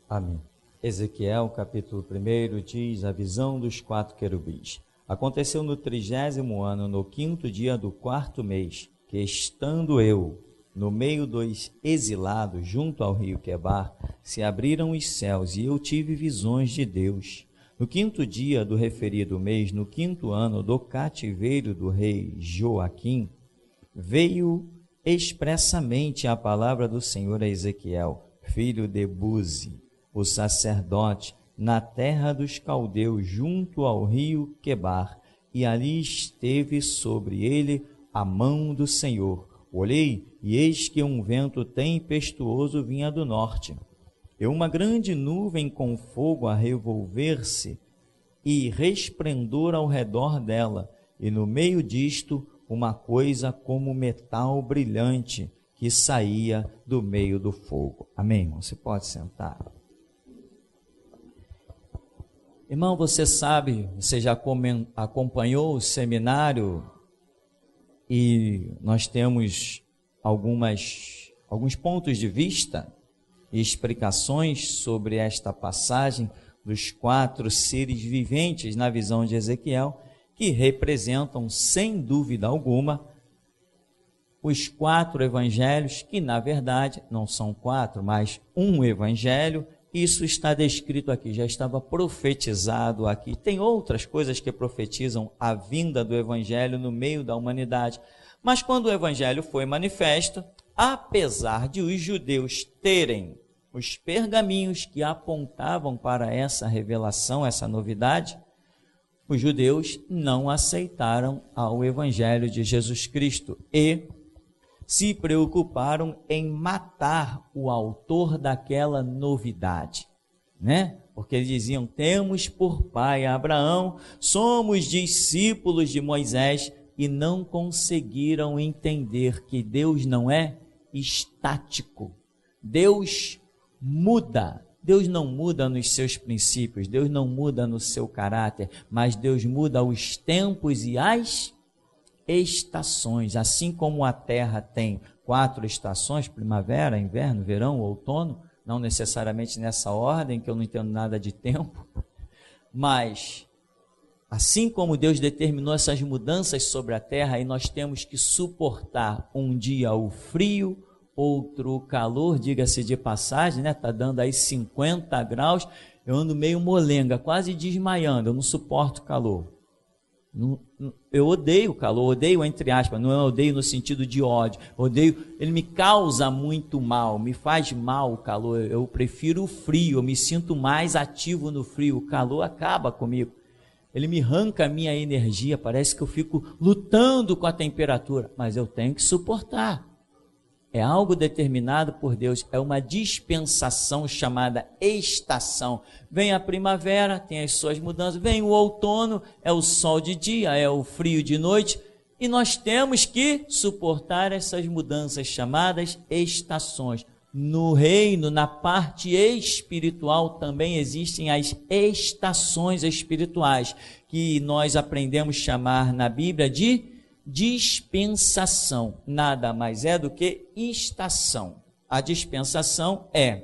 Amém. Ezequiel, capítulo 1, diz a visão dos 4 querubins. Aconteceu no 30º ano, no 5º dia do 4º mês, que estando eu no meio dos exilados, junto ao rio Quebar, se abriram os céus e eu tive visões de Deus. No 5º dia do referido mês, no 5º ano do cativeiro do rei Joaquim, veio expressamente a palavra do Senhor a Ezequiel, filho de Buzi, o sacerdote, na terra dos caldeus, junto ao rio Quebar, e ali esteve sobre ele a mão do Senhor. Olhei, e eis que um vento tempestuoso vinha do norte, e uma grande nuvem com fogo a revolver-se, e resplendor ao redor dela, e no meio disto uma coisa como metal brilhante, que saía do meio do fogo. Amém, irmão? Você pode sentar. Irmão, você sabe, você já acompanhou o seminário e nós temos alguns pontos de vista e explicações sobre esta passagem dos 4 seres viventes na visão de Ezequiel, que representam, sem dúvida alguma, os 4 evangelhos, que na verdade não são 4, mas um evangelho. Isso está descrito aqui, já estava profetizado aqui. Tem outras coisas que profetizam a vinda do evangelho no meio da humanidade. Mas quando o evangelho foi manifesto, apesar de os judeus terem os pergaminhos que apontavam para essa revelação, essa novidade, os judeus não aceitaram ao evangelho de Jesus Cristo e se preocuparam em matar o autor daquela novidade, né? Porque eles diziam, temos por pai Abraão, somos discípulos de Moisés, e não conseguiram entender que Deus não é estático. Deus muda. Deus não muda nos seus princípios, Deus não muda no seu caráter, mas Deus muda os tempos e as estações, assim como a terra tem 4 estações, primavera, inverno, verão, outono, não necessariamente nessa ordem, que eu não entendo nada de tempo, mas assim como Deus determinou essas mudanças sobre a terra, e nós temos que suportar um dia o frio, outro o calor, diga-se de passagem, né? Está dando aí 50 graus, eu ando meio molenga, quase desmaiando, eu não suporto calor. Eu odeio o calor, odeio entre aspas, não é odeio no sentido de ódio, odeio, ele me causa muito mal, me faz mal o calor, eu prefiro o frio, eu me sinto mais ativo no frio, o calor acaba comigo, ele me arranca a minha energia, parece que eu fico lutando com a temperatura, mas eu tenho que suportar. É algo determinado por Deus, é uma dispensação chamada estação. Vem a primavera, tem as suas mudanças, vem o outono, é o sol de dia, é o frio de noite, e nós temos que suportar essas mudanças chamadas estações. No reino, na parte espiritual, também existem as estações espirituais, que nós aprendemos chamar na Bíblia de dispensação. Nada mais é do que estação. A dispensação é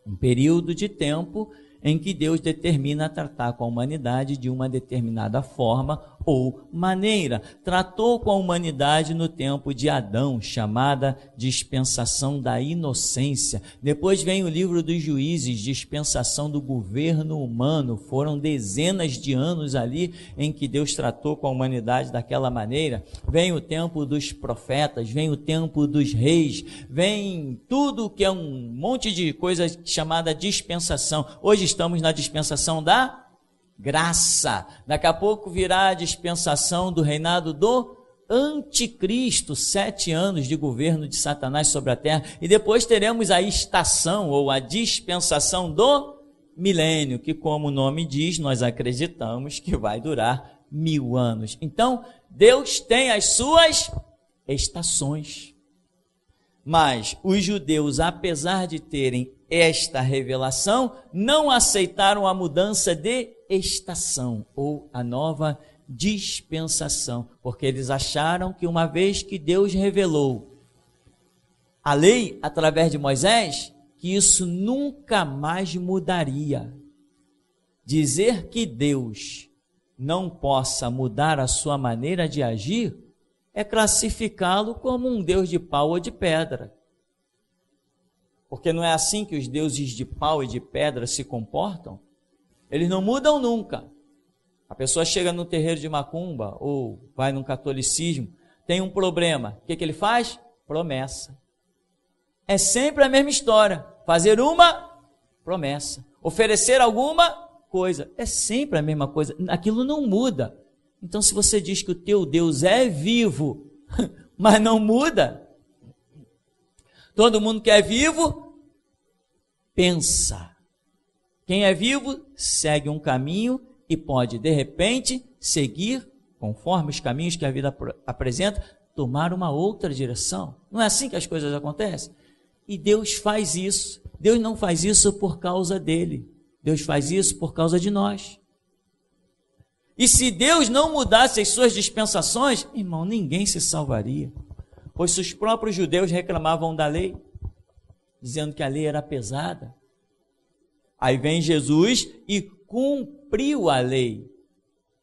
um período de tempo em que Deus determina tratar com a humanidade de uma determinada forma ou maneira. Tratou com a humanidade no tempo de Adão, chamada dispensação da inocência. Depois vem o livro dos Juízes, dispensação do governo humano. Foram dezenas de anos ali em que Deus tratou com a humanidade daquela maneira. Vem o tempo dos profetas, vem o tempo dos reis, vem tudo que é um monte de coisa chamada dispensação. Hoje estamos na dispensação da graça. Daqui a pouco virá a dispensação do reinado do anticristo, 7 anos de governo de Satanás sobre a terra, e depois teremos a estação ou a dispensação do milênio, que, como o nome diz, nós acreditamos que vai durar 1000 anos. Então, Deus tem as suas estações. Mas os judeus, apesar de terem esta revelação, não aceitaram a mudança de estação ou a nova dispensação, porque eles acharam que uma vez que Deus revelou a lei através de Moisés, que isso nunca mais mudaria. Dizer que Deus não possa mudar a sua maneira de agir é classificá-lo como um Deus de pau ou de pedra. Porque não é assim que os deuses de pau e de pedra se comportam? Eles não mudam nunca. A pessoa chega no terreiro de macumba ou vai num catolicismo, tem um problema. O que ele faz? Promessa. É sempre a mesma história. Fazer uma promessa. Oferecer alguma coisa. É sempre a mesma coisa. Aquilo não muda. Então, se você diz que o teu Deus é vivo, mas não muda, todo mundo que é vivo, pensa. Quem é vivo, segue um caminho e pode, de repente, seguir, conforme os caminhos que a vida apresenta, tomar uma outra direção. Não é assim que as coisas acontecem? E Deus faz isso. Deus não faz isso por causa dele. Deus faz isso por causa de nós. E se Deus não mudasse as suas dispensações, irmão, ninguém se salvaria. Pois se os próprios judeus reclamavam da lei, dizendo que a lei era pesada, aí vem Jesus e cumpriu a lei.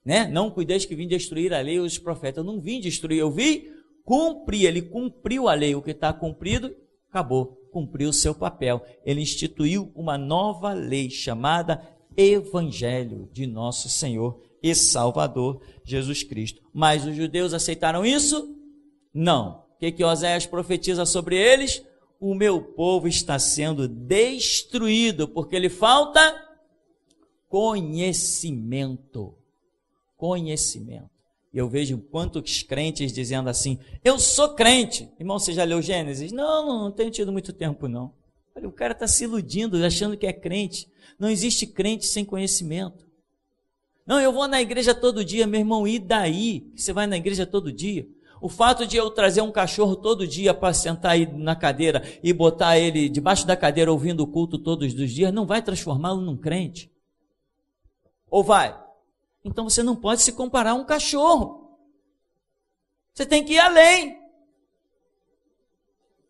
Né? Não cuideis que vim destruir a lei e os profetas. Eu não vim destruir, eu vim cumprir. Ele cumpriu a lei. O que está cumprido, acabou. Cumpriu o seu papel. Ele instituiu uma nova lei chamada Evangelho de nosso Senhor e Salvador Jesus Cristo. Mas os judeus aceitaram isso? Não. O que Oséias profetiza sobre eles? O meu povo está sendo destruído porque lhe falta conhecimento. Conhecimento. E eu vejo quantos crentes dizendo assim, eu sou crente. Irmão, você já leu Gênesis? Não tenho tido muito tempo não. Olha, o cara está se iludindo, achando que é crente. Não existe crente sem conhecimento. Não, eu vou na igreja todo dia, meu irmão, e daí? Você vai na igreja todo dia? O fato de eu trazer um cachorro todo dia para sentar aí na cadeira e botar ele debaixo da cadeira ouvindo o culto todos os dias, não vai transformá-lo num crente? Ou vai? Então você não pode se comparar a um cachorro. Você tem que ir além.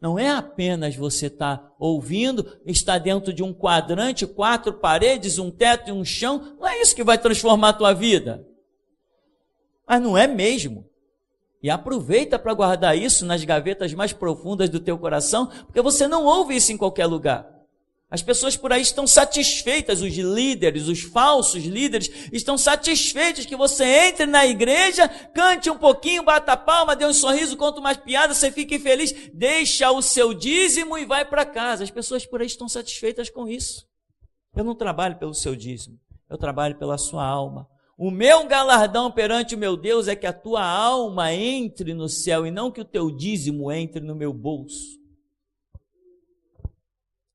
Não é apenas você estar ouvindo, estar dentro de um quadrante, 4 paredes, um teto e um chão. Não é isso que vai transformar a tua vida. Mas não é mesmo. E aproveita para guardar isso nas gavetas mais profundas do teu coração, porque você não ouve isso em qualquer lugar. As pessoas por aí estão satisfeitas, os líderes, os falsos líderes, estão satisfeitos que você entre na igreja, cante um pouquinho, bata a palma, dê um sorriso, conta umas piadas, você fique feliz, deixa o seu dízimo e vai para casa. As pessoas por aí estão satisfeitas com isso. Eu não trabalho pelo seu dízimo, eu trabalho pela sua alma. O meu galardão perante o meu Deus é que a tua alma entre no céu e não que o teu dízimo entre no meu bolso.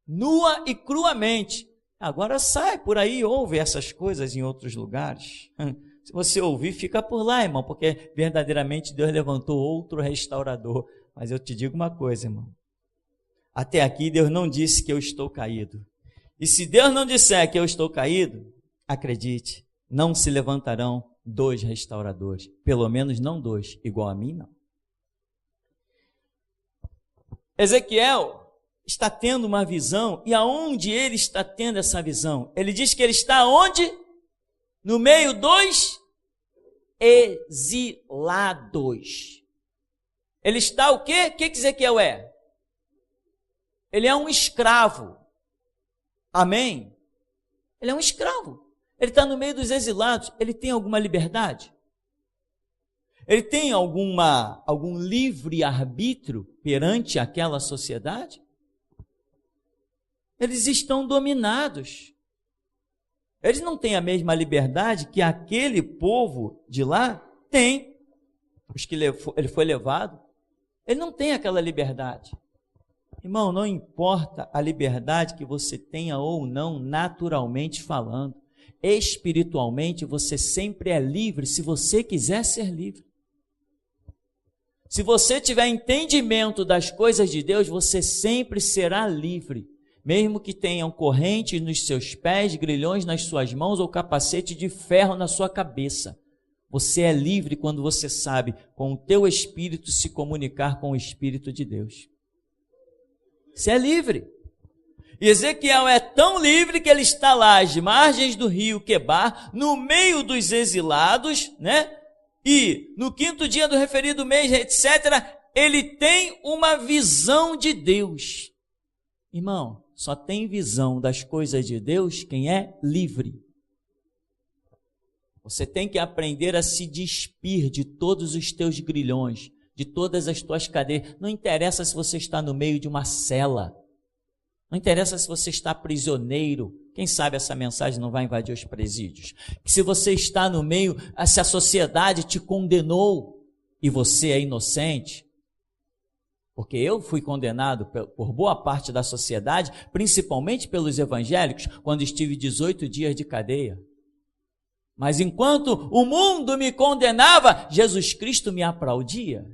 Nua e cruamente. Agora sai por aí e ouve essas coisas em outros lugares. Se você ouvir, fica por lá, irmão, porque verdadeiramente Deus levantou outro restaurador. Mas eu te digo uma coisa, irmão. Até aqui Deus não disse que eu estou caído. E se Deus não disser que eu estou caído, acredite, não se levantarão 2 restauradores. Pelo menos não 2, igual a mim, não. Ezequiel está tendo uma visão, e aonde ele está tendo essa visão? Ele diz que ele está onde? No meio dos exilados. Ele está o quê? O que Ezequiel é? Ele é um escravo. Amém? Ele é um escravo. Ele está no meio dos exilados. Ele tem alguma liberdade? Ele tem algum livre-arbítrio perante aquela sociedade? Eles estão dominados. Eles não têm a mesma liberdade que aquele povo de lá tem. Os que ele foi levado, ele não tem aquela liberdade. Irmão, não importa a liberdade que você tenha ou não, naturalmente falando. Espiritualmente, você sempre é livre se você quiser ser livre. Se você tiver entendimento das coisas de Deus, você sempre será livre. Mesmo que tenham correntes nos seus pés, grilhões nas suas mãos ou capacete de ferro na sua cabeça. Você é livre quando você sabe, com o teu espírito, se comunicar com o Espírito de Deus. Você é livre. E Ezequiel é tão livre que ele está lá às margens do rio Quebar, no meio dos exilados, né? E no 5º dia do referido mês, etc., ele tem uma visão de Deus. Irmão, só tem visão das coisas de Deus quem é livre. Você tem que aprender a se despir de todos os teus grilhões, de todas as tuas cadeias. Não interessa se você está no meio de uma cela. Não interessa se você está prisioneiro. Quem sabe essa mensagem não vai invadir os presídios. Que se você está no meio, se a sociedade te condenou e você é inocente. Porque eu fui condenado por boa parte da sociedade, principalmente pelos evangélicos, quando estive 18 dias de cadeia. Mas enquanto o mundo me condenava, Jesus Cristo me aplaudia.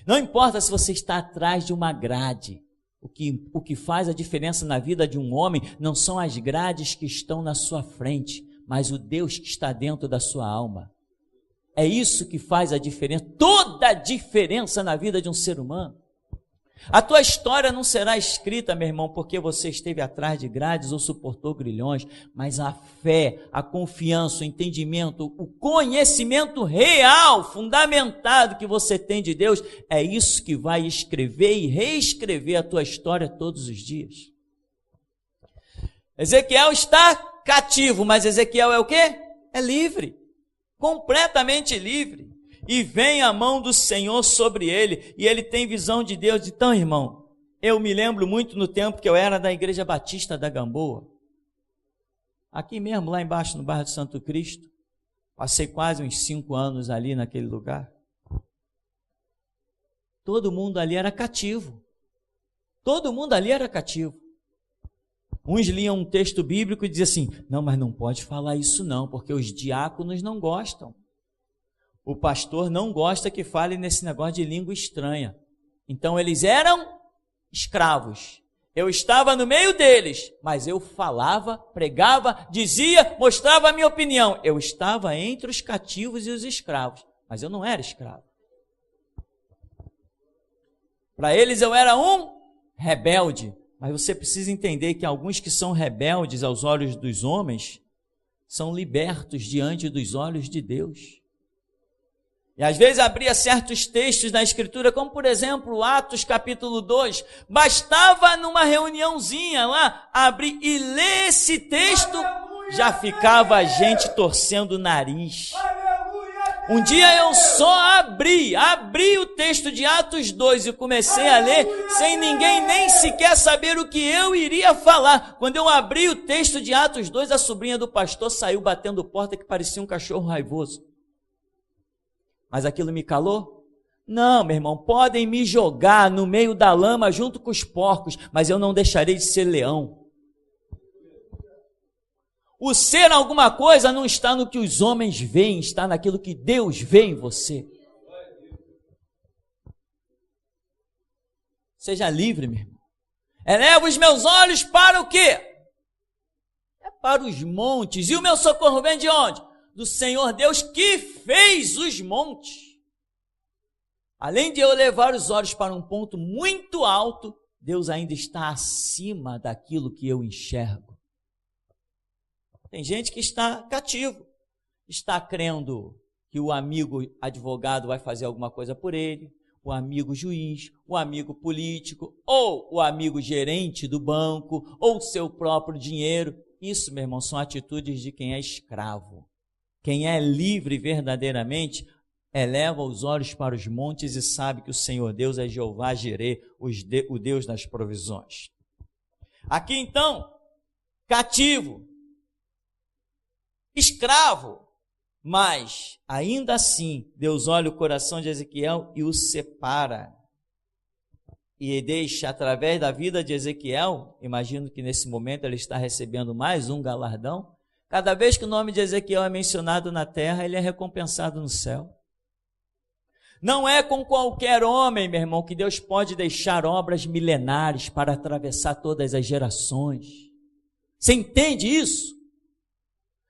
Não importa se você está atrás de uma grade. O que faz a diferença na vida de um homem não são as grades que estão na sua frente, mas o Deus que está dentro da sua alma. É isso que faz a diferença, toda a diferença na vida de um ser humano. A tua história não será escrita, meu irmão, porque você esteve atrás de grades ou suportou grilhões, mas a fé, a confiança, o entendimento, o conhecimento real, fundamentado que você tem de Deus, é isso que vai escrever e reescrever a tua história todos os dias. Ezequiel está cativo, mas Ezequiel é o quê? É livre, completamente livre. E vem a mão do Senhor sobre ele, e ele tem visão de Deus. Então, irmão, eu me lembro muito no tempo que eu era da Igreja Batista da Gamboa, aqui mesmo, lá embaixo no bairro de Santo Cristo. Passei quase uns 5 anos ali naquele lugar. Todo mundo ali era cativo. Todo mundo ali era cativo. Uns liam um texto bíblico e diziam assim, não, mas não pode falar isso não, porque os diáconos não gostam. O pastor não gosta que fale nesse negócio de língua estranha. Então eles eram escravos. Eu estava no meio deles, mas eu falava, pregava, dizia, mostrava a minha opinião. Eu estava entre os cativos e os escravos, mas eu não era escravo. Para eles eu era um rebelde. Mas você precisa entender que alguns que são rebeldes aos olhos dos homens são libertos diante dos olhos de Deus. E às vezes abria certos textos na Escritura, como por exemplo, Atos capítulo 2, bastava numa reuniãozinha lá, abrir e ler esse texto, já ficava a gente torcendo o nariz. Um dia eu só abri o texto de Atos 2 e comecei a ler, sem ninguém nem sequer saber o que eu iria falar. Quando eu abri o texto de Atos 2, a sobrinha do pastor saiu batendo porta que parecia um cachorro raivoso. Mas aquilo me calou? Não, meu irmão, podem me jogar no meio da lama junto com os porcos, mas eu não deixarei de ser leão. O ser alguma coisa não está no que os homens veem, está naquilo que Deus vê em você. Seja livre, meu irmão. Eleva os meus olhos para o quê? É para os montes. E o meu socorro vem de onde? Do Senhor Deus que fez os montes. Além de eu levar os olhos para um ponto muito alto, Deus ainda está acima daquilo que eu enxergo. Tem gente que está cativo, está crendo que o amigo advogado vai fazer alguma coisa por ele, o amigo juiz, o amigo político, ou o amigo gerente do banco, ou o seu próprio dinheiro. Isso, meu irmão, são atitudes de quem é escravo. Quem é livre verdadeiramente, eleva os olhos para os montes e sabe que o Senhor Deus é Jeová Jirê, o Deus das provisões. Aqui então, cativo, escravo, mas ainda assim, Deus olha o coração de Ezequiel e o separa. E deixa, através da vida de Ezequiel, imagino que nesse momento ele está recebendo mais um galardão. Cada vez que o nome de Ezequiel é mencionado na terra, ele é recompensado no céu. Não é com qualquer homem, meu irmão, que Deus pode deixar obras milenares para atravessar todas as gerações. Você entende isso?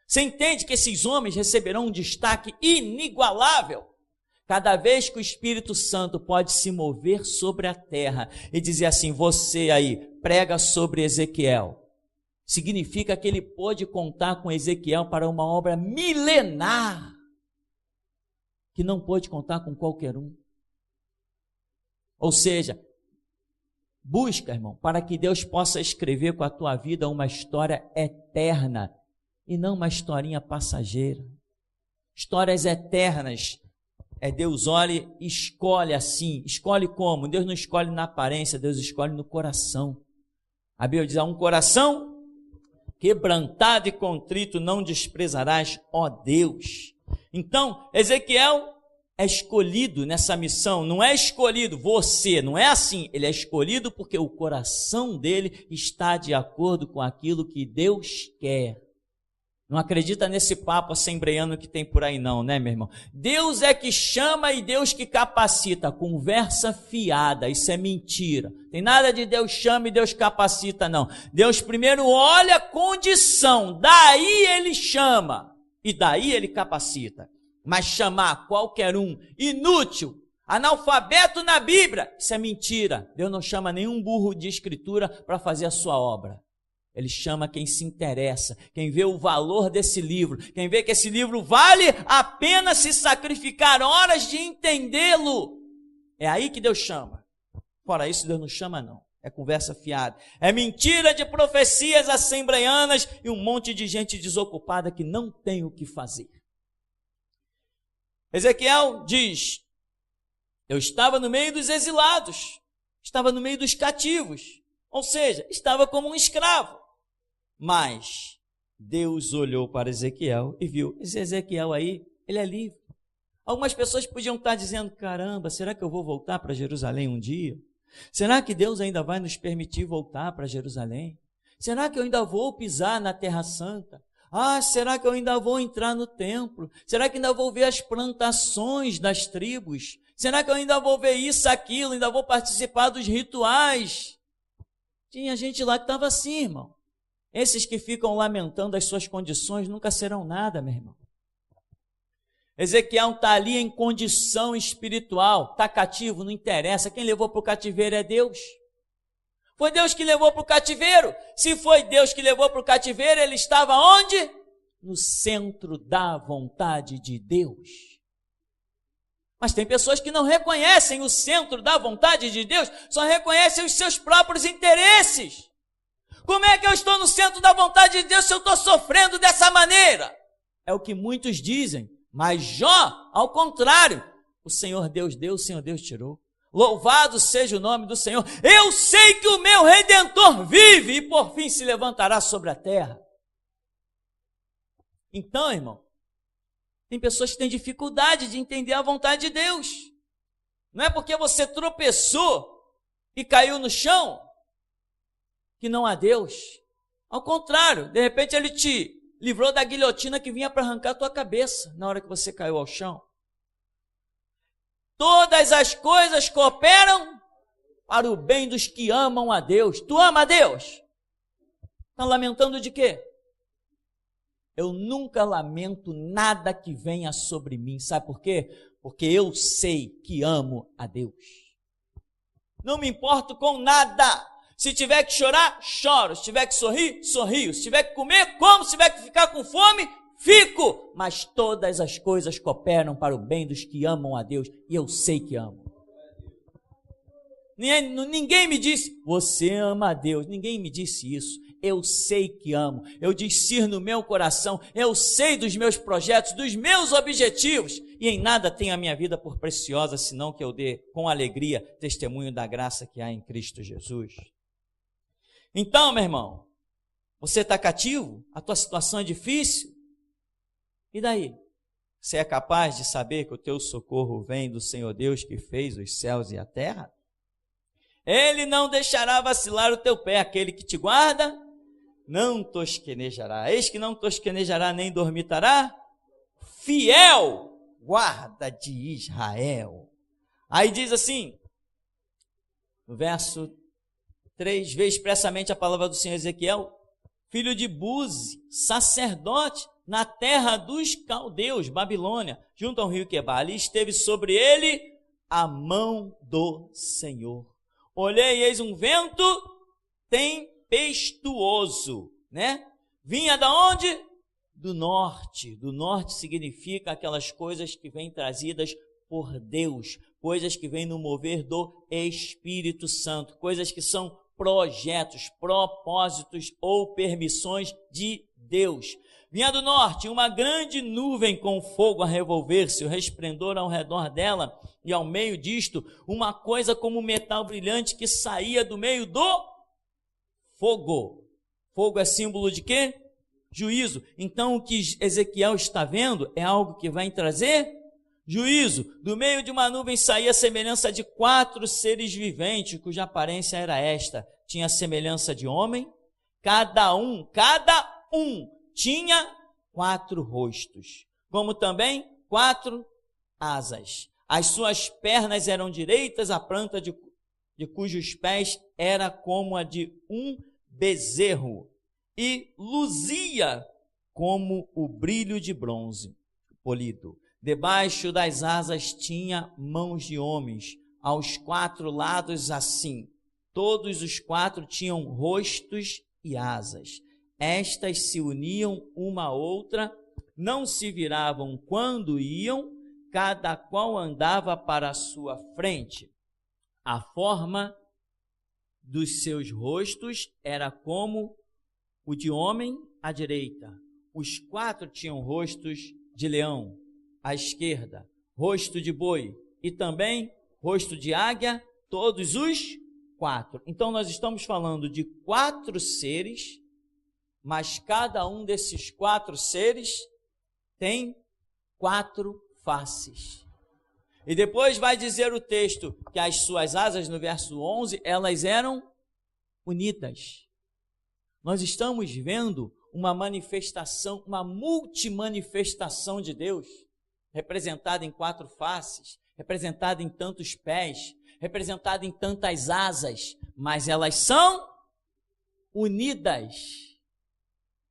Você entende que esses homens receberão um destaque inigualável? Cada vez que o Espírito Santo pode se mover sobre a terra e dizer assim, você aí, prega sobre Ezequiel, significa que ele pôde contar com Ezequiel para uma obra milenar, que não pôde contar com qualquer um. Ou seja, busca, irmão, para que Deus possa escrever com a tua vida uma história eterna e não uma historinha passageira. Histórias eternas. Deus olha e escolhe assim. Escolhe como? Deus não escolhe na aparência, Deus escolhe no coração. A Bíblia diz, um coração quebrantado e contrito não desprezarás, ó Deus. Então, Ezequiel é escolhido nessa missão, não é escolhido você, não é assim, ele é escolhido porque o coração dele está de acordo com aquilo que Deus quer. Não acredita nesse papo assembleiano que tem por aí não, né, meu irmão? Deus é que chama e Deus que capacita. Conversa fiada, isso é mentira. Tem nada de Deus chama e Deus capacita, não. Deus primeiro olha a condição, daí ele chama e daí ele capacita. Mas chamar qualquer um, inútil, analfabeto na Bíblia, isso é mentira. Deus não chama nenhum burro de escritura para fazer a sua obra. Ele chama quem se interessa, quem vê o valor desse livro, quem vê que esse livro vale a pena se sacrificar horas de entendê-lo. É aí que Deus chama. Fora isso, Deus não chama não. É conversa fiada. É mentira de profecias assembleianas e um monte de gente desocupada que não tem o que fazer. Ezequiel diz, eu estava no meio dos exilados, estava no meio dos cativos, ou seja, estava como um escravo. Mas Deus olhou para Ezequiel e viu, esse Ezequiel aí, ele é livre. Algumas pessoas podiam estar dizendo, caramba, será que eu vou voltar para Jerusalém um dia? Será que Deus ainda vai nos permitir voltar para Jerusalém? Será que eu ainda vou pisar na Terra Santa? Será que eu ainda vou entrar no templo? Será que ainda vou ver as plantações das tribos? Será que eu ainda vou ver isso, aquilo? Ainda vou participar dos rituais? Tinha gente lá que estava assim, irmão. Esses que ficam lamentando as suas condições nunca serão nada, meu irmão. Ezequiel está ali em condição espiritual, está cativo, não interessa. Quem levou para o cativeiro é Deus. Foi Deus que levou para o cativeiro. Se foi Deus que levou para o cativeiro, ele estava onde? No centro da vontade de Deus. Mas tem pessoas que não reconhecem o centro da vontade de Deus, só reconhecem os seus próprios interesses. Como é que eu estou no centro da vontade de Deus se eu estou sofrendo dessa maneira? É o que muitos dizem. Mas Jó, ao contrário, o Senhor Deus deu, o Senhor Deus tirou. Louvado seja o nome do Senhor. Eu sei que o meu Redentor vive e por fim se levantará sobre a terra. Então, irmão, tem pessoas que têm dificuldade de entender a vontade de Deus. Não é porque você tropeçou e caiu no chão que não há Deus. Ao contrário, de repente ele te livrou da guilhotina que vinha para arrancar a tua cabeça na hora que você caiu ao chão. Todas as coisas cooperam para o bem dos que amam a Deus. Tu ama a Deus? Está lamentando de quê? Eu nunca lamento nada que venha sobre mim. Sabe por quê? Porque eu sei que amo a Deus. Não me importo com nada. Se tiver que chorar, choro. Se tiver que sorrir, sorrio. Se tiver que comer, como. Se tiver que ficar com fome, fico. Mas todas as coisas cooperam para o bem dos que amam a Deus. E eu sei que amo. Ninguém me disse, você ama a Deus. Ninguém me disse isso. Eu sei que amo. Eu discerno no meu coração. Eu sei dos meus projetos, dos meus objetivos. E em nada tenho a minha vida por preciosa, senão que eu dê com alegria testemunho da graça que há em Cristo Jesus. Então, meu irmão, você está cativo? A tua situação é difícil? E daí? Você é capaz de saber que o teu socorro vem do Senhor Deus que fez os céus e a terra? Ele não deixará vacilar o teu pé, aquele que te guarda não tosquenejará. Eis que não tosquenejará nem dormitará. Fiel guarda de Israel. Aí diz assim, no verso 3, vê expressamente a palavra do Senhor Ezequiel, filho de Buzi, sacerdote, na terra dos caldeus, Babilônia, junto ao rio Quebal, e esteve sobre ele a mão do Senhor. Olhei, e eis um vento tempestuoso, né? Vinha da onde? Do norte. Do norte significa aquelas coisas que vêm trazidas por Deus, coisas que vêm no mover do Espírito Santo, coisas que são projetos, propósitos ou permissões de Deus. Vinha do norte uma grande nuvem com fogo a revolver-se, o resplendor ao redor dela, e ao meio disto, uma coisa como metal brilhante que saía do meio do fogo. Fogo é símbolo de quê? Juízo. Então, o que Ezequiel está vendo é algo que vai trazer juízo. Do meio de uma nuvem saía a semelhança de 4 seres viventes, cuja aparência era esta. Tinha a semelhança de homem, cada um tinha 4 rostos, como também 4 asas. As suas pernas eram direitas, a planta de cujos pés era como a de um bezerro, e luzia como o brilho de bronze polido. Debaixo das asas tinha mãos de homens, aos 4 lados assim. Todos os 4 tinham rostos e asas. Estas se uniam uma à outra, não se viravam quando iam, cada qual andava para a sua frente. A forma dos seus rostos era como o de homem à direita. Os 4 tinham rostos de leão à esquerda, rosto de boi e também rosto de águia, todos os 4. Então nós estamos falando de 4 seres, mas cada um desses 4 seres tem 4 faces. E depois vai dizer o texto que as suas asas, no verso 11, elas eram unidas. Nós estamos vendo uma manifestação, uma multimanifestação de Deus, representada em 4 faces, representada em tantos pés, representada em tantas asas, mas elas são unidas.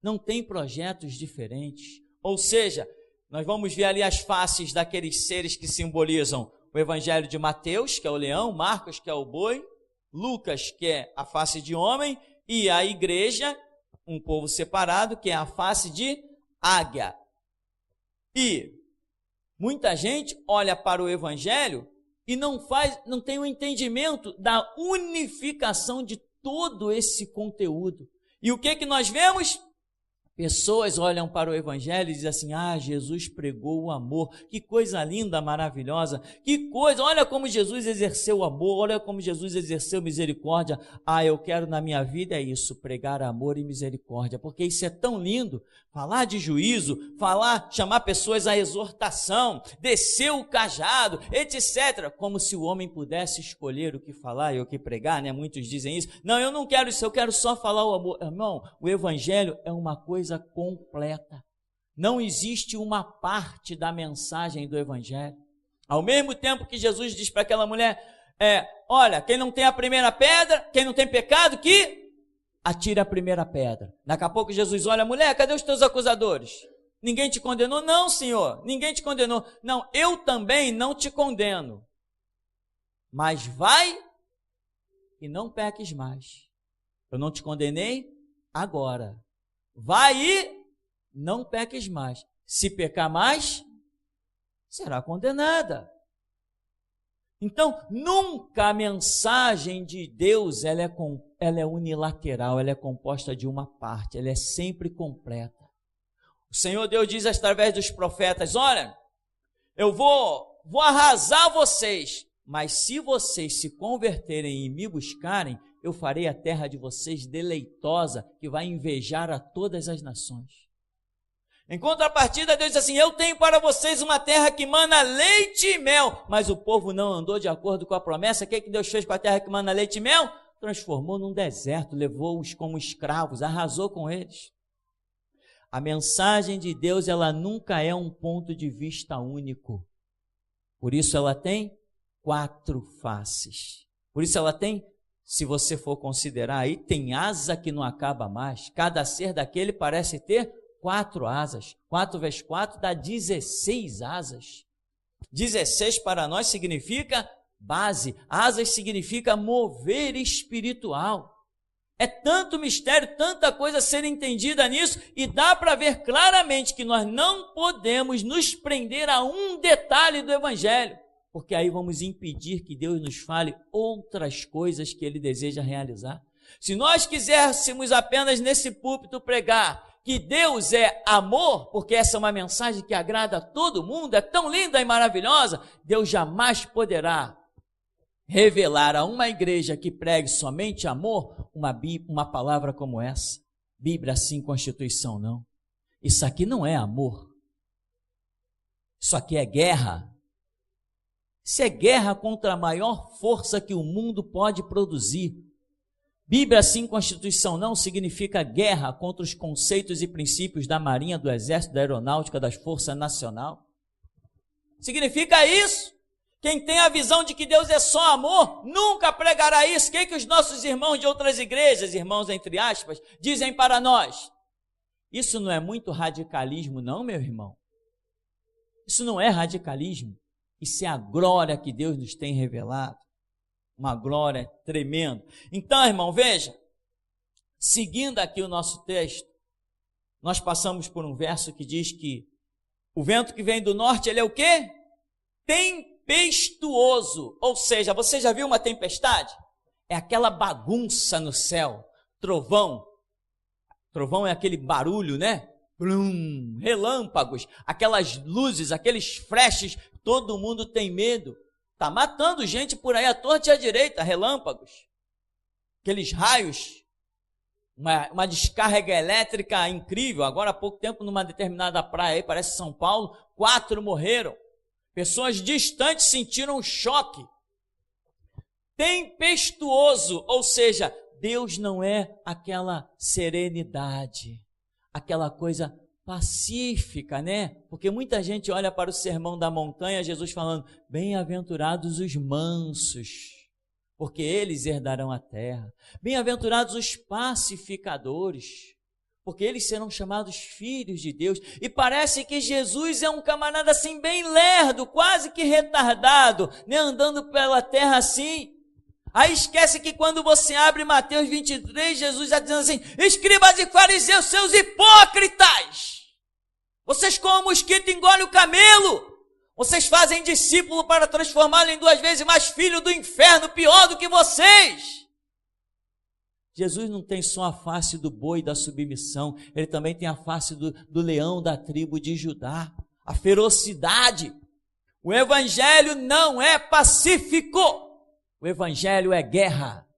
Não tem projetos diferentes. Ou seja, nós vamos ver ali as faces daqueles seres que simbolizam o Evangelho de Mateus, que é o leão, Marcos, que é o boi, Lucas, que é a face de homem, e a igreja, um povo separado, que é a face de águia. E muita gente olha para o Evangelho e não tem um entendimento da unificação de todo esse conteúdo. E o que nós vemos? Pessoas olham para o Evangelho e dizem assim: ah, Jesus pregou o amor, que coisa linda, maravilhosa, que coisa, olha como Jesus exerceu o amor, olha como Jesus exerceu misericórdia. Ah, eu quero na minha vida é isso, pregar amor e misericórdia, porque isso é tão lindo, falar de juízo, chamar pessoas à exortação, descer o cajado, etc. Como se o homem pudesse escolher o que falar e o que pregar, né? Muitos dizem isso. Não, eu não quero isso, eu quero só falar o amor. Irmão, o Evangelho é uma coisa completa. Não existe uma parte da mensagem do Evangelho. Ao mesmo tempo que Jesus diz para aquela mulher, olha, quem não tem a primeira pedra, quem não tem pecado, que atire a primeira pedra. Daqui a pouco Jesus olha, mulher, cadê os teus acusadores? Ninguém te condenou? Não, Senhor, ninguém te condenou. Não, eu também não te condeno. Mas vai e não peques mais. Eu não te condenei agora. Vai e não peques mais. Se pecar mais, será condenada. Então, nunca a mensagem de Deus ela é unilateral, ela é composta de uma parte, ela é sempre completa. O Senhor Deus diz através dos profetas: olha, eu vou arrasar vocês, mas se vocês se converterem e me buscarem, eu farei a terra de vocês deleitosa, que vai invejar a todas as nações. Em contrapartida, Deus diz assim: eu tenho para vocês uma terra que mana leite e mel. Mas o povo não andou de acordo com a promessa. O que Deus fez com a terra que mana leite e mel? Transformou num deserto, levou-os como escravos, arrasou com eles. A mensagem de Deus, ela nunca é um ponto de vista único. Por isso ela tem 4 faces. Por isso ela tem, se você for considerar aí, tem asa que não acaba mais. Cada ser daquele parece ter 4 asas. 4 vezes 4 dá 16 asas. 16 para nós significa base. Asas significa mover espiritual. É tanto mistério, tanta coisa a ser entendida nisso, e dá para ver claramente que nós não podemos nos prender a um detalhe do Evangelho, porque aí vamos impedir que Deus nos fale outras coisas que Ele deseja realizar. Se nós quiséssemos apenas nesse púlpito pregar que Deus é amor, porque essa é uma mensagem que agrada a todo mundo, é tão linda e maravilhosa, Deus jamais poderá revelar a uma igreja que pregue somente amor, uma palavra como essa. Bíblia assim, Constituição não. Isso aqui não é amor. Isso aqui é guerra. Isso é guerra contra a maior força que o mundo pode produzir. Bíblia sim, Constituição não significa guerra contra os conceitos e princípios da Marinha, do Exército, da Aeronáutica, das Forças Nacionais. Significa isso. Quem tem a visão de que Deus é só amor, nunca pregará isso. O que os nossos irmãos de outras igrejas, irmãos entre aspas, dizem para nós? Isso não é muito radicalismo não, meu irmão? Isso não é radicalismo. Isso é a glória que Deus nos tem revelado. Uma glória tremenda. Então, irmão, veja, seguindo aqui o nosso texto, nós passamos por um verso que diz que o vento que vem do norte, ele é o quê? Tempestuoso. Ou seja, você já viu uma tempestade? É aquela bagunça no céu. Trovão. Trovão é aquele barulho, né? Blum, relâmpagos, aquelas luzes, aqueles flashes, todo mundo tem medo. Está matando gente por aí à torta e à direita, relâmpagos. Aqueles raios, uma descarga elétrica incrível. Agora há pouco tempo, numa determinada praia aí, parece São Paulo, 4 morreram. Pessoas distantes sentiram um choque. Tempestuoso, ou seja, Deus não é aquela serenidade, aquela coisa pacífica, né? Porque muita gente olha para o Sermão da Montanha, Jesus falando, bem-aventurados os mansos, porque eles herdarão a terra. Bem-aventurados os pacificadores, porque eles serão chamados filhos de Deus. E parece que Jesus é um camarada assim, bem lerdo, quase que retardado, né? Andando pela terra assim. Aí esquece que quando você abre Mateus 23, Jesus está dizendo assim, escribas e fariseus, seus hipócritas, vocês como o mosquito engolem o camelo, vocês fazem discípulo para transformá-lo em 2 vezes mais filho do inferno, pior do que vocês. Jesus não tem só a face do boi da submissão, ele também tem a face do leão da tribo de Judá, a ferocidade. O evangelho não é pacífico, o evangelho é guerra.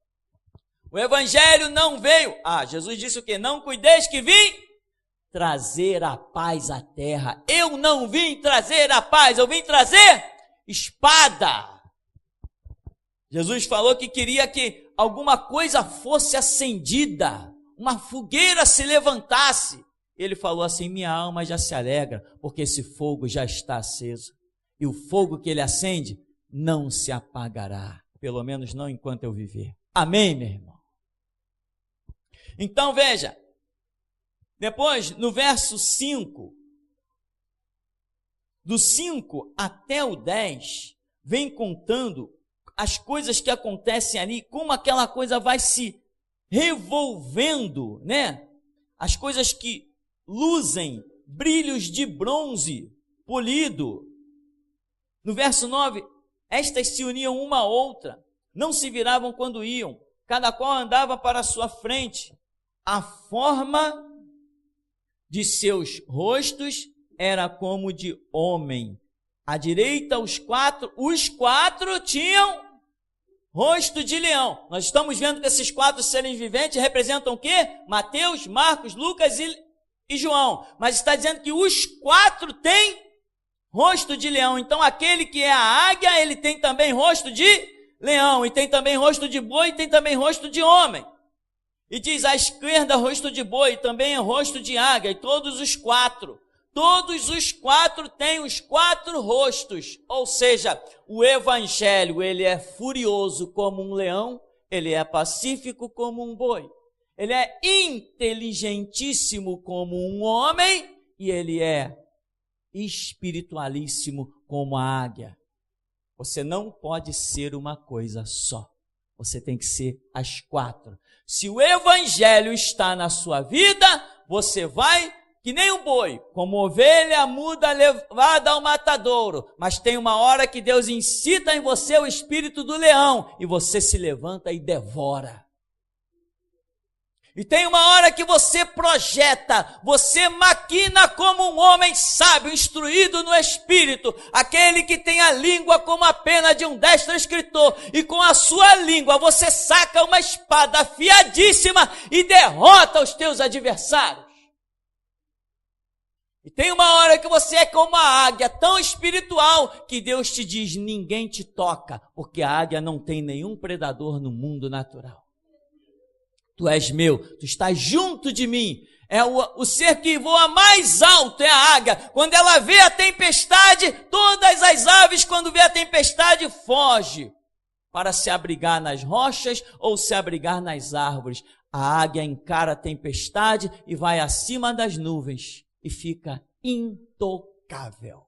O evangelho não veio, Jesus disse o quê? Não cuideis que vim trazer a paz à terra. Eu não vim trazer a paz, eu vim trazer espada. Jesus falou que queria que alguma coisa fosse acendida, uma fogueira se levantasse. Ele falou assim, minha alma já se alegra, porque esse fogo já está aceso. E o fogo que ele acende não se apagará, pelo menos não enquanto eu viver. Amém, meu irmão? Então veja, depois no verso 5, do 5 até o 10, vem contando as coisas que acontecem ali, como aquela coisa vai se revolvendo, né? As coisas que luzem brilhos de bronze polido. No verso 9, estas se uniam uma a outra, não se viravam quando iam, cada qual andava para a sua frente. A forma de seus rostos era como de homem. À direita, os quatro tinham rosto de leão. Nós estamos vendo que esses 4 seres viventes representam o quê? Mateus, Marcos, Lucas e João. Mas está dizendo que os 4 têm rosto de leão. Então aquele que é a águia, ele tem também rosto de leão. E tem também rosto de boi, e tem também rosto de homem. E diz, à esquerda, rosto de boi, também é rosto de águia. E todos os 4 têm os 4 rostos. Ou seja, o evangelho, ele é furioso como um leão, ele é pacífico como um boi. ele é inteligentíssimo como um homem e ele é espiritualíssimo como a águia. Você não pode ser uma coisa só. Você tem que ser as quatro. Se o evangelho está na sua vida, você vai que nem um boi, como ovelha muda levada ao matadouro. Mas tem uma hora que Deus incita em você o espírito do leão e você se levanta e devora. E tem uma hora que você projeta, você maquina como um homem sábio, instruído no Espírito, aquele que tem a língua como a pena de um destro escritor, e com a sua língua você saca uma espada afiadíssima e derrota os teus adversários. E tem uma hora que você é como a águia, tão espiritual, que Deus te diz, ninguém te toca, porque a águia não tem nenhum predador no mundo natural. Tu és meu, tu estás junto de mim. É o ser que voa mais alto, é a águia. Quando ela vê a tempestade, todas as aves, quando vê a tempestade, foge para se abrigar nas rochas ou se abrigar nas árvores. A águia encara a tempestade e vai acima das nuvens e fica intocável.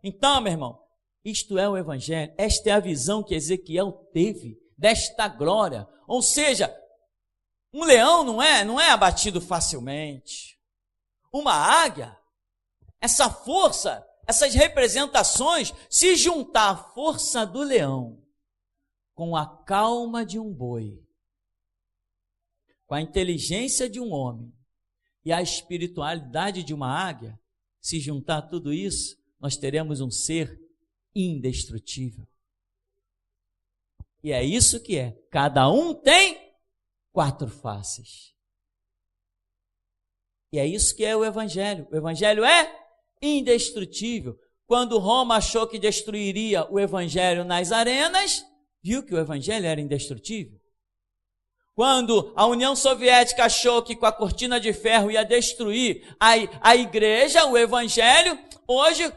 Então, meu irmão, isto é o evangelho. Esta é a visão que Ezequiel teve desta glória. Ou seja, um leão não é abatido facilmente. Uma águia, essa força, essas representações, se juntar à força do leão com a calma de um boi, com a inteligência de um homem e a espiritualidade de uma águia, se juntar tudo isso, nós teremos um ser indestrutível. E é isso que é. Cada um tem quatro faces. E é isso que é o evangelho. O evangelho é indestrutível. Quando Roma achou que destruiria o evangelho nas arenas, viu que o evangelho era indestrutível. Quando a União Soviética achou que com a cortina de ferro ia destruir a igreja, o evangelho, hoje,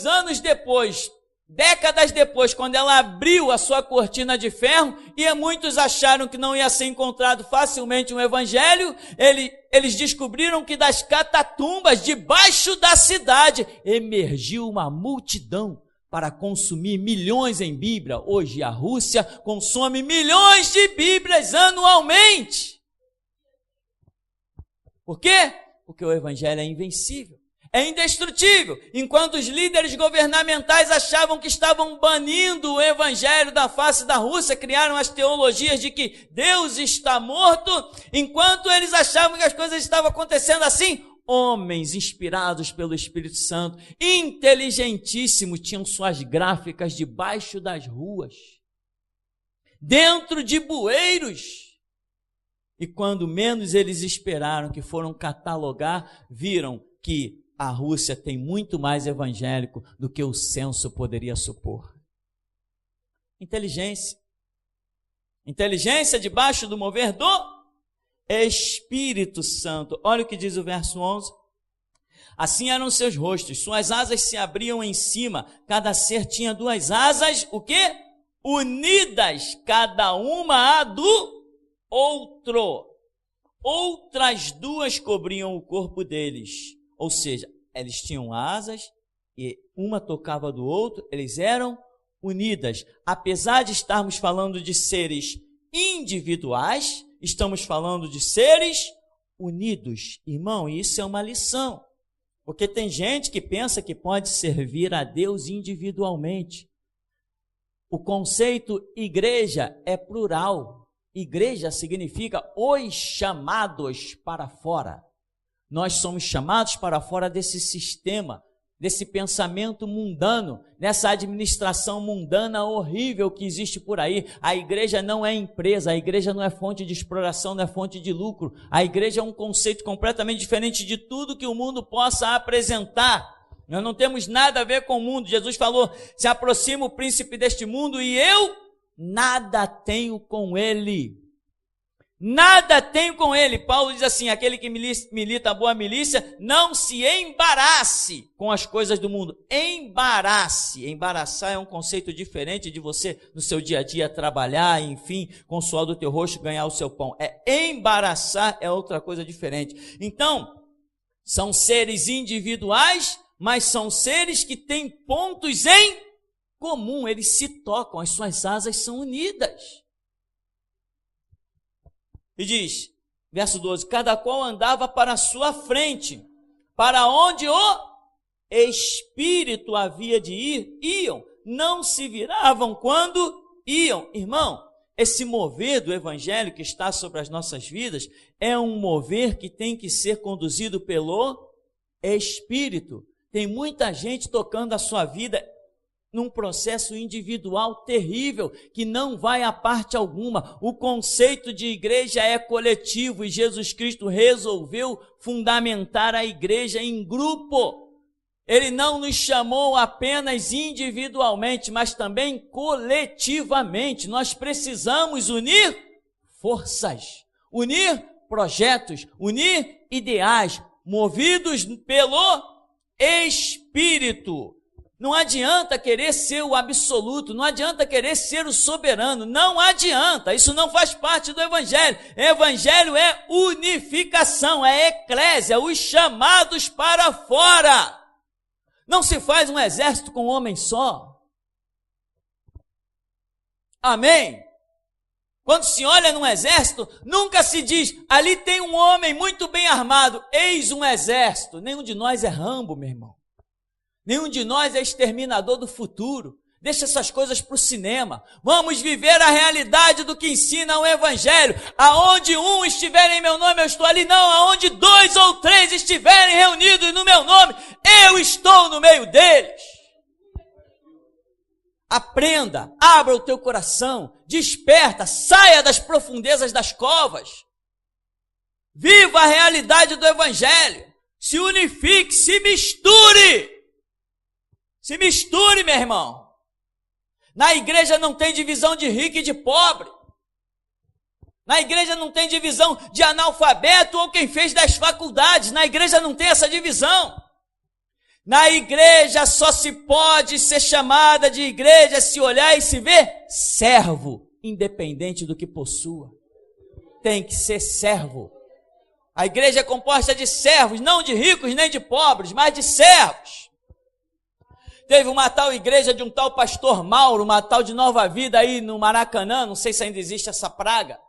anos depois, décadas depois, quando ela abriu a sua cortina de ferro, e muitos acharam que não ia ser encontrado facilmente um evangelho, eles descobriram que das catatumbas, debaixo da cidade, emergiu uma multidão para consumir milhões em Bíblia. Hoje a Rússia consome milhões de Bíblias anualmente. Por quê? Porque o evangelho é invencível. É indestrutível. Enquanto os líderes governamentais achavam que estavam banindo o evangelho da face da Rússia, criaram as teologias de que Deus está morto, enquanto eles achavam que as coisas estavam acontecendo assim, homens inspirados pelo Espírito Santo, inteligentíssimos, tinham suas gráficas debaixo das ruas, dentro de bueiros. E quando menos eles esperaram, que foram catalogar, viram que a Rússia tem muito mais evangélico do que o censo poderia supor. Inteligência. Inteligência debaixo do mover do Espírito Santo. Olha o que diz o verso 11. Assim eram seus rostos, suas asas se abriam em cima, cada ser tinha duas asas, o quê? Unidas, cada uma a do outro. Outras duas cobriam o corpo deles. Ou seja, eles tinham asas e uma tocava do outro, eles eram unidas. Apesar de estarmos falando de seres individuais, estamos falando de seres unidos. Irmão, isso é uma lição. Porque tem gente que pensa que pode servir a Deus individualmente. O conceito igreja é plural. Igreja significa os chamados para fora. Nós somos chamados para fora desse sistema, desse pensamento mundano, dessa administração mundana horrível que existe por aí. A igreja não é empresa, a igreja não é fonte de exploração, não é fonte de lucro. A igreja é um conceito completamente diferente de tudo que o mundo possa apresentar. Nós não temos nada a ver com o mundo. Jesus falou, se aproxima o príncipe deste mundo e eu nada tenho com ele. nada tenho com ele. Paulo diz assim, aquele que milita a boa milícia, não se embarace com as coisas do mundo. Embarace. Embaraçar é um conceito diferente de você, no seu dia a dia, trabalhar, enfim, com o suor do teu rosto, ganhar o seu pão. Embaraçar é outra coisa diferente. Então, são seres individuais, mas são seres que têm pontos em comum. Eles se tocam, as suas asas são unidas. E diz, verso 12, cada qual andava para a sua frente, para onde o Espírito havia de ir, iam, não se viravam quando iam. Irmão, esse mover do Evangelho que está sobre as nossas vidas é um mover que tem que ser conduzido pelo Espírito. Tem muita gente tocando a sua vida num processo individual terrível, que não vai a parte alguma. O conceito de igreja é coletivo e Jesus Cristo resolveu fundamentar a igreja em grupo. Ele não nos chamou apenas individualmente, mas também coletivamente. Nós precisamos unir forças, unir projetos, unir ideais, movidos pelo Espírito. Não adianta querer ser o absoluto, não adianta querer ser o soberano, não adianta, isso não faz parte do Evangelho. Evangelho é unificação, é eclésia, os chamados para fora. Não se faz um exército com um homem só. Amém? Quando se olha num exército, nunca se diz, ali tem um homem muito bem armado, eis um exército. Nenhum de nós é Rambo, meu irmão. Nenhum de nós é exterminador do futuro. Deixa essas coisas para o cinema. Vamos viver a realidade do que ensina o Evangelho. Aonde um estiver em meu nome, eu estou ali. Não, aonde 2 ou 3 estiverem reunidos no meu nome, eu estou no meio deles. Aprenda, abra o teu coração, desperta, saia das profundezas das covas. Viva a realidade do Evangelho. Se unifique, se misture. Se misture, meu irmão. Na igreja não tem divisão de rico e de pobre. Na igreja não tem divisão de analfabeto ou quem fez 10 faculdades. Na igreja não tem essa divisão. Na igreja só se pode ser chamada de igreja se olhar e se ver servo, independente do que possua. Tem que ser servo. A igreja é composta de servos, não de ricos nem de pobres, mas de servos. Teve uma tal igreja de um tal pastor Mauro, uma tal de Nova Vida aí no Maracanã, não sei se ainda existe essa praga.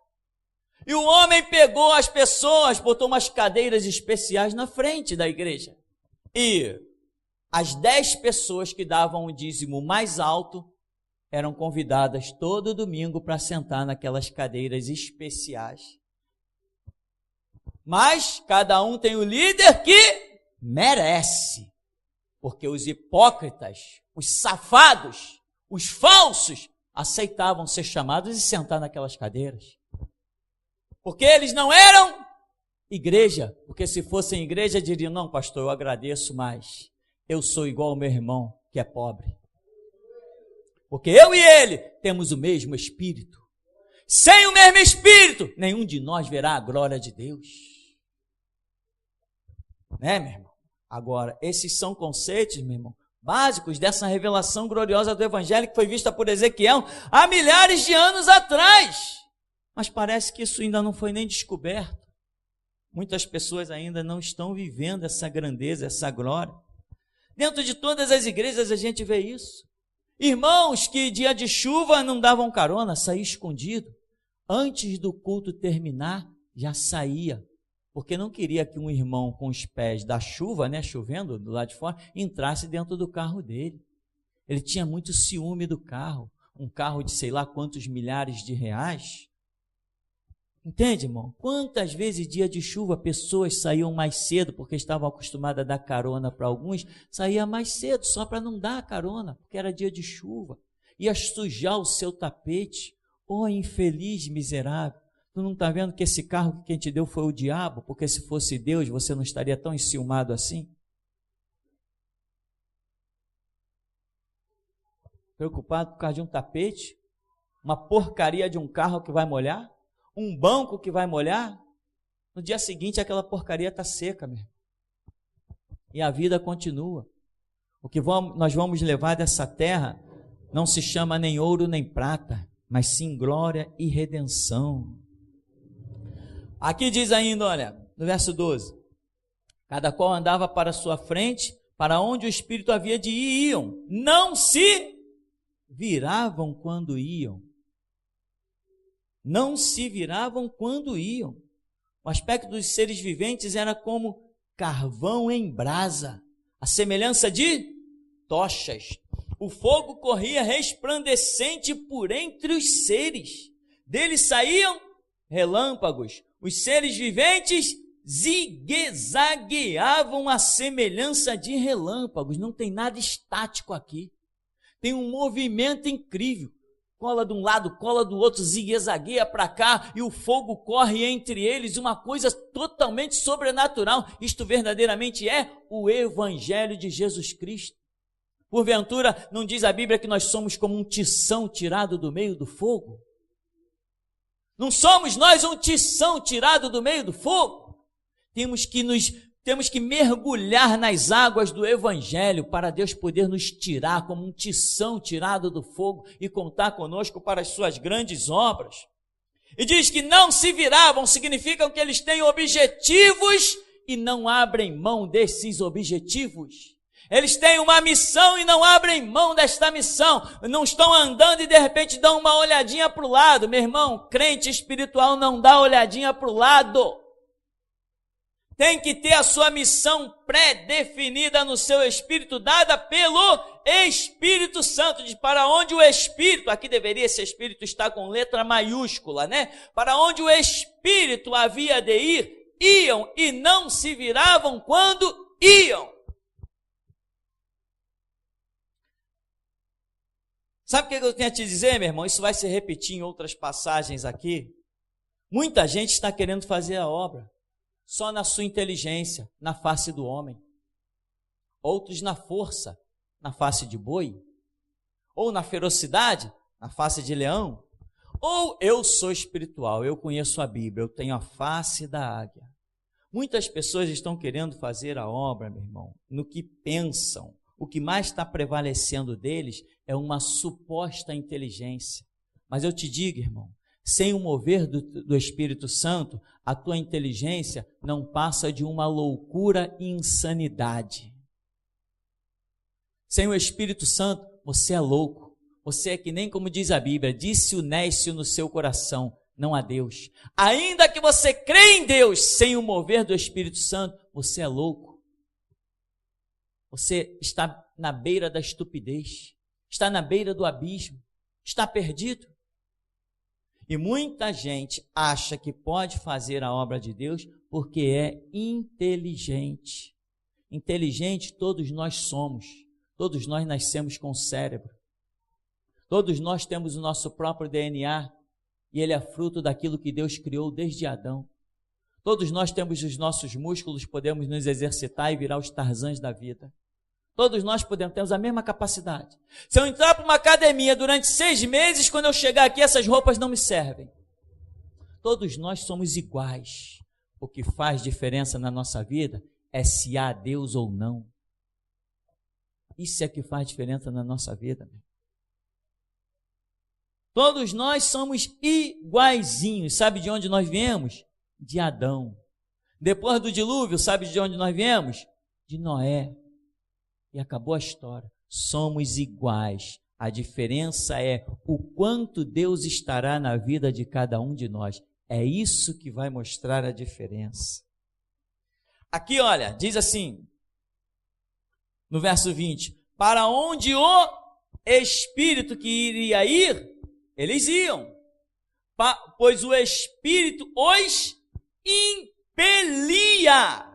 E o homem pegou as pessoas, botou umas cadeiras especiais na frente da igreja. E as 10 pessoas que davam o dízimo mais alto eram convidadas todo domingo para sentar naquelas cadeiras especiais. Mas cada um tem o líder que merece. Porque os hipócritas, os safados, os falsos, aceitavam ser chamados e sentar naquelas cadeiras. Porque eles não eram igreja. Porque se fossem igreja, diriam, não, pastor, eu agradeço, mas eu sou igual ao meu irmão, que é pobre. Porque eu e ele temos o mesmo Espírito. Sem o mesmo Espírito, nenhum de nós verá a glória de Deus. Né, meu irmão? Agora, esses são conceitos, meu irmão, básicos dessa revelação gloriosa do Evangelho que foi vista por Ezequiel há milhares de anos atrás. Mas parece que isso ainda não foi nem descoberto. Muitas pessoas ainda não estão vivendo essa grandeza, essa glória. Dentro de todas as igrejas a gente vê isso. Irmãos que dia de chuva não davam carona, saía escondido. Antes do culto terminar, já saía. Porque não queria que um irmão com os pés da chuva, chovendo do lado de fora, entrasse dentro do carro dele. Ele tinha muito ciúme do carro, um carro de sei lá quantos milhares de reais. Entende, irmão? Quantas vezes dia de chuva pessoas saíam mais cedo, porque estavam acostumadas a dar carona para alguns, saía mais cedo só para não dar carona, porque era dia de chuva. Ia sujar o seu tapete. Oh, infeliz miserável. Tu não está vendo que esse carro que quem te deu foi o diabo? Porque se fosse Deus, você não estaria tão enciumado assim? Preocupado por causa de um tapete? Uma porcaria de um carro que vai molhar? um banco que vai molhar, no dia seguinte aquela porcaria está seca, meu. E a vida continua. O que nós vamos levar dessa terra não se chama nem ouro nem prata, mas sim glória e redenção. Aqui diz ainda, olha, no verso 12, cada qual andava para a sua frente, para onde o Espírito havia de ir, iam, não se viravam quando iam. Não se viravam quando iam. O aspecto dos seres viventes era como carvão em brasa, a semelhança de tochas. O fogo corria resplandecente por entre os seres. Deles saíam relâmpagos. Os seres viventes zigue-zagueavam à semelhança de relâmpagos. Não tem nada estático aqui. Tem um movimento incrível. Cola de um lado, cola do outro, zigue-zagueia para cá, e o fogo corre entre eles, uma coisa totalmente sobrenatural. Isto verdadeiramente é o Evangelho de Jesus Cristo. Porventura, não diz a Bíblia que nós somos como um tição tirado do meio do fogo? Não somos nós um tição tirado do meio do fogo? Temos que mergulhar nas águas do Evangelho para Deus poder nos tirar como um tição tirado do fogo e contar conosco para as suas grandes obras. E diz que não se viravam, significam que eles têm objetivos e não abrem mão desses objetivos. Eles têm uma missão e não abrem mão desta missão. Não estão andando e de repente dão uma olhadinha para o lado. Meu irmão, crente espiritual não dá olhadinha para o lado. Tem que ter a sua missão pré-definida no seu espírito, dada pelo Espírito Santo. Para onde o Espírito, aqui deveria esse Espírito estar com letra maiúscula, né? Para onde o Espírito havia de ir, iam e não se viravam quando iam. Sabe o que eu tenho a te dizer, meu irmão? Isso vai se repetir em outras passagens aqui. Muita gente está querendo fazer a obra só na sua inteligência, na face do homem. Outros na força, na face de boi. Ou na ferocidade, na face de leão. Ou eu sou espiritual, eu conheço a Bíblia, eu tenho a face da águia. Muitas pessoas estão querendo fazer a obra, meu irmão, no que pensam. O que mais está prevalecendo deles é uma suposta inteligência. Mas eu te digo, irmão, sem o mover do Espírito Santo, a tua inteligência não passa de uma loucura e insanidade. Sem o Espírito Santo, você é louco. Você é que nem como diz a Bíblia, disse o nécio no seu coração, não há Deus. Ainda que você crê em Deus, sem o mover do Espírito Santo, você é louco. Você está na beira da estupidez, está na beira do abismo, está perdido. E muita gente acha que pode fazer a obra de Deus porque é inteligente. Inteligente todos nós somos, todos nós nascemos com cérebro. Todos nós temos o nosso próprio DNA e ele é fruto daquilo que Deus criou desde Adão. Todos nós temos os nossos músculos, podemos nos exercitar e virar os Tarzãs da vida. Todos nós temos a mesma capacidade. Se eu entrar para uma academia durante 6 meses, quando eu chegar aqui, essas roupas não me servem. Todos nós somos iguais. O que faz diferença na nossa vida é se há Deus ou não. Isso é que faz diferença na nossa vida. Todos nós somos iguaizinhos. Sabe de onde nós viemos? De Adão. Depois do dilúvio, sabe de onde nós viemos? De Noé. E acabou a história. Somos iguais. A diferença é o quanto Deus estará na vida de cada um de nós. É isso que vai mostrar a diferença. Aqui, olha, diz assim, no verso 20, para onde o Espírito que iria ir, eles iam, pois o Espírito os impelia.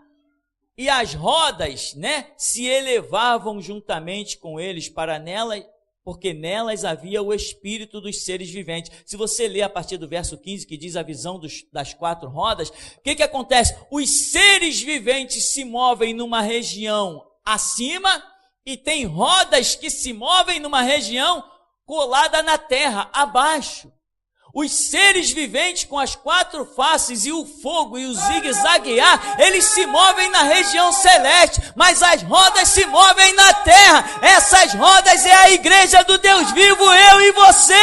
E as rodas, se elevavam juntamente com eles para nelas, porque nelas havia o espírito dos seres viventes. Se você ler a partir do verso 15, que diz a visão das 4 rodas, o que acontece? Os seres viventes se movem numa região acima e tem rodas que se movem numa região colada na terra, abaixo. Os seres viventes com as 4 faces e o fogo e o zigue-zaguear, eles se movem na região celeste, mas as rodas se movem na terra. Essas rodas é a igreja do Deus vivo, eu e você.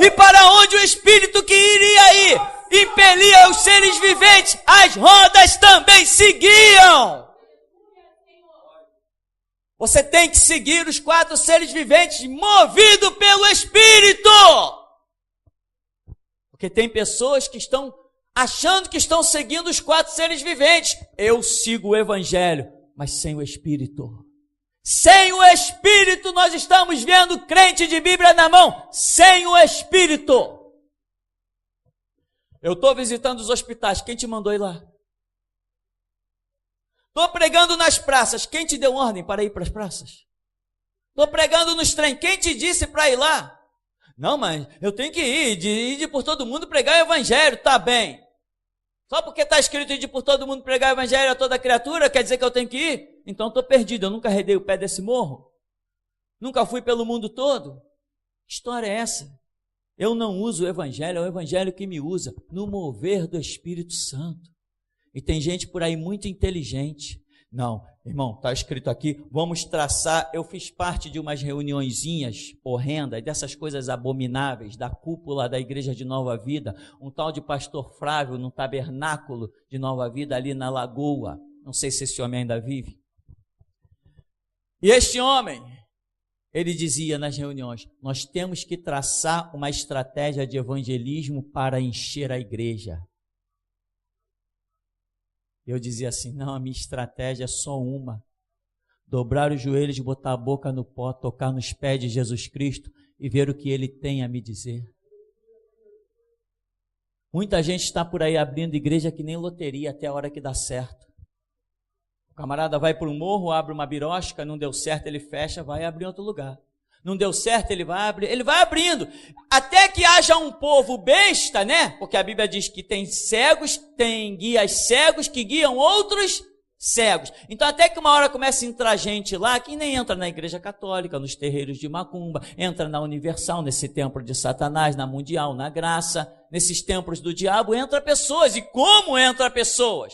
E para onde o Espírito que iria ir, impelia os seres viventes, as rodas também seguiam. Você tem que seguir os 4 seres viventes, movido pelo Espírito. Porque tem pessoas que estão achando que estão seguindo os 4 seres viventes. Eu sigo o Evangelho, mas sem o Espírito. Sem o Espírito, nós estamos vendo crente de Bíblia na mão, sem o Espírito. Eu estou visitando os hospitais, quem te mandou ir lá? Estou pregando nas praças, quem te deu ordem para ir para as praças? Estou pregando nos trens, quem te disse para ir lá? Não, mas eu tenho que ir por todo mundo pregar o Evangelho, tá bem. Só porque está escrito ir por todo mundo pregar o Evangelho a toda criatura, quer dizer que eu tenho que ir? Então estou perdido, eu nunca arredei o pé desse morro. Nunca fui pelo mundo todo. Que história é essa? Eu não uso o Evangelho, é o Evangelho que me usa, no mover do Espírito Santo. E tem gente por aí muito inteligente. Não, irmão, está escrito aqui, vamos traçar, eu fiz parte de umas reuniõezinhas horrendas, dessas coisas abomináveis, da cúpula da igreja de Nova Vida, um tal de pastor Flávio, no tabernáculo de Nova Vida, ali na Lagoa, não sei se esse homem ainda vive. E este homem, ele dizia nas reuniões, nós temos que traçar uma estratégia de evangelismo para encher a igreja. Eu dizia assim, não, a minha estratégia é só uma, dobrar os joelhos, botar a boca no pó, tocar nos pés de Jesus Cristo e ver o que Ele tem a me dizer. Muita gente está por aí abrindo igreja que nem loteria até a hora que dá certo. O camarada vai para um morro, abre uma birosca, não deu certo, ele fecha, vai abrir em outro lugar. Não deu certo, ele vai abrindo, até que haja um povo besta, né? Porque a Bíblia diz que tem cegos, tem guias cegos que guiam outros cegos. Então até que uma hora começa a entrar gente lá que nem entra na igreja católica, nos terreiros de macumba, entra na Universal, nesse templo de Satanás, na Mundial, na Graça, nesses templos do diabo, entra pessoas. E como entra pessoas?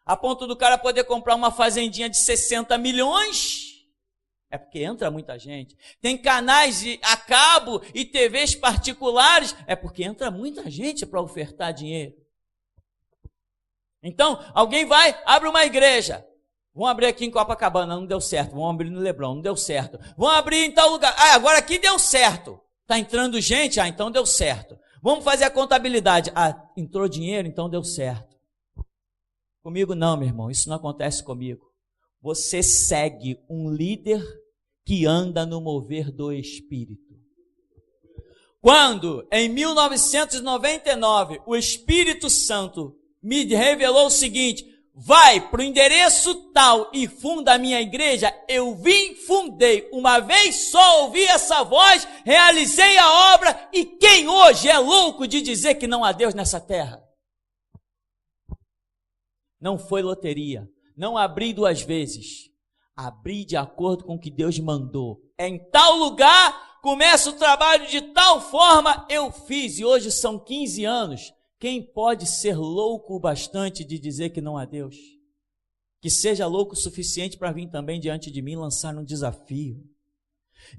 A ponto do cara poder comprar uma fazendinha de 60 milhões... É porque entra muita gente. Tem canais a cabo e TVs particulares. É porque entra muita gente para ofertar dinheiro. Então, alguém vai, abre uma igreja. Vão abrir aqui em Copacabana, não deu certo. Vão abrir no Leblon, não deu certo. Vão abrir em tal lugar. Ah, agora aqui deu certo. Está entrando gente? Ah, então deu certo. Vamos fazer a contabilidade. Ah, entrou dinheiro, então deu certo. Comigo não, meu irmão. Isso não acontece comigo. Você segue um líder que anda no mover do Espírito. Quando, em 1999, o Espírito Santo me revelou o seguinte, vai para o endereço tal e funda a minha igreja, eu vim, fundei, uma vez só ouvi essa voz, realizei a obra, e quem hoje é louco de dizer que não há Deus nessa terra? Não foi loteria. Não abri 2 vezes, abri de acordo com o que Deus mandou. Em tal lugar, começa o trabalho de tal forma, eu fiz, e hoje são 15 anos. Quem pode ser louco o bastante de dizer que não há Deus? Que seja louco o suficiente para vir também diante de mim lançar um desafio.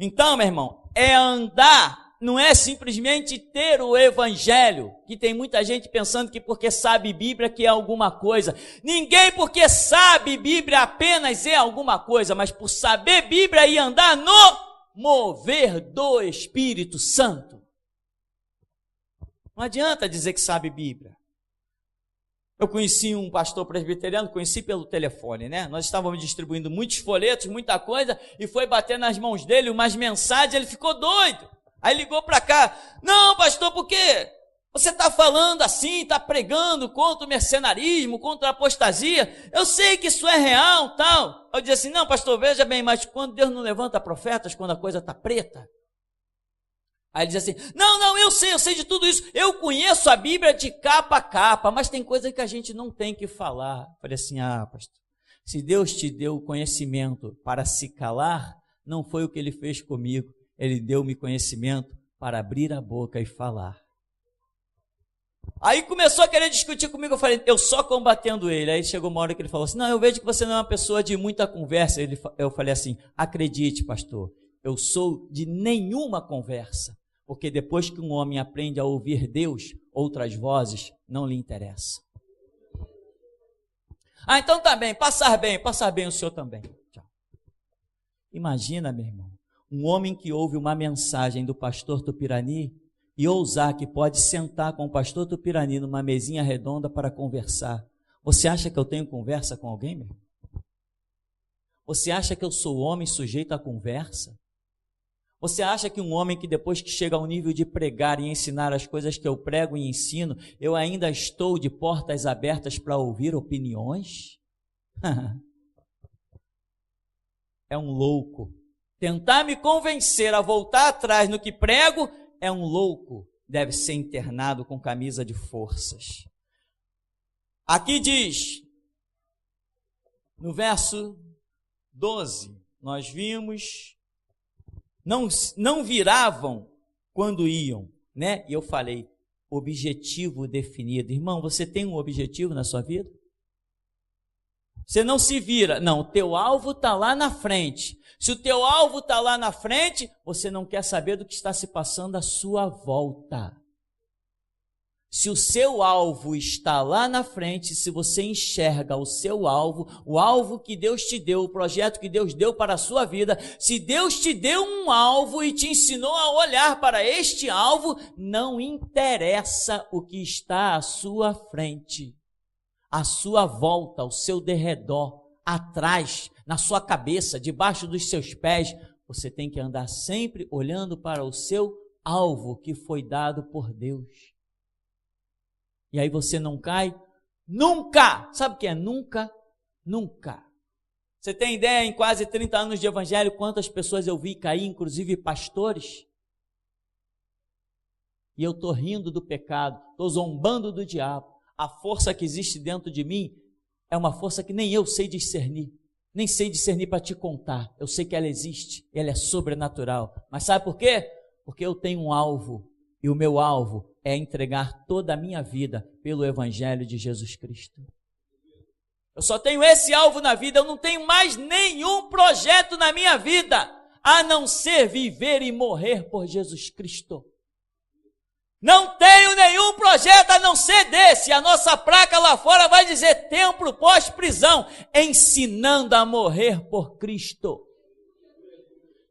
Então, meu irmão, é andar, não é simplesmente ter o Evangelho, que tem muita gente pensando que porque sabe Bíblia que é alguma coisa. Ninguém porque sabe Bíblia apenas é alguma coisa, mas por saber Bíblia e andar no mover do Espírito Santo. Não adianta dizer que sabe Bíblia. Eu conheci um pastor presbiteriano, conheci pelo telefone, né? Nós estávamos distribuindo muitos folhetos, muita coisa, e foi bater nas mãos dele umas mensagens, ele ficou doido. Aí ligou para cá, não pastor, por quê? Você está falando assim, está pregando contra o mercenarismo, contra a apostasia, eu sei que isso é real, tal. Eu disse assim, não pastor, veja bem, mas quando Deus não levanta profetas, quando a coisa está preta? Aí ele diz assim, não, eu sei de tudo isso, eu conheço a Bíblia de capa a capa, mas tem coisa que a gente não tem que falar. Eu falei assim, pastor, se Deus te deu o conhecimento para se calar, não foi o que Ele fez comigo. Ele deu-me conhecimento para abrir a boca e falar. Aí começou a querer discutir comigo, eu falei, eu só combatendo ele. Aí chegou uma hora que ele falou assim, não, eu vejo que você não é uma pessoa de muita conversa. Eu falei assim, acredite, pastor, eu sou de nenhuma conversa, porque depois que um homem aprende a ouvir Deus, outras vozes não lhe interessam. Ah, então tá bem, passar bem o senhor também. Tchau. Imagina, meu irmão, um homem que ouve uma mensagem do pastor Tupirani e ousar que pode sentar com o pastor Tupirani numa mesinha redonda para conversar. Você acha que eu tenho conversa com alguém, meu irmão? Você acha que eu sou homem sujeito à conversa? Você acha que um homem que depois que chega ao nível de pregar e ensinar as coisas que eu prego e ensino, eu ainda estou de portas abertas para ouvir opiniões? É um louco. Tentar me convencer a voltar atrás no que prego é um louco. Deve ser internado com camisa de forças. Aqui diz, no verso 12, nós vimos... Não viravam quando iam, né? E eu falei, objetivo definido. Irmão, você tem um objetivo na sua vida? Você não se vira. Não, o teu alvo está lá na frente. Se o teu alvo está lá na frente, você não quer saber do que está se passando à sua volta. Se o seu alvo está lá na frente, se você enxerga o seu alvo, o alvo que Deus te deu, o projeto que Deus deu para a sua vida, se Deus te deu um alvo e te ensinou a olhar para este alvo, não interessa o que está à sua frente, à sua volta, ao seu derredor, atrás, na sua cabeça, debaixo dos seus pés, você tem que andar sempre olhando para o seu alvo que foi dado por Deus. E aí você não cai nunca. Sabe o que é nunca? Nunca. Você tem ideia, em quase 30 anos de evangelho, quantas pessoas eu vi cair, inclusive pastores? E eu estou rindo do pecado, estou zombando do diabo. A força que existe dentro de mim é uma força que nem eu sei discernir. Nem sei discernir para te contar. Eu sei que ela existe, ela é sobrenatural. Mas sabe por quê? Porque eu tenho um alvo, e o meu alvo é entregar toda a minha vida pelo Evangelho de Jesus Cristo. Eu só tenho esse alvo na vida, eu não tenho mais nenhum projeto na minha vida, a não ser viver e morrer por Jesus Cristo. Não tenho nenhum projeto a não ser desse. A nossa placa lá fora vai dizer templo pós-prisão, ensinando a morrer por Cristo.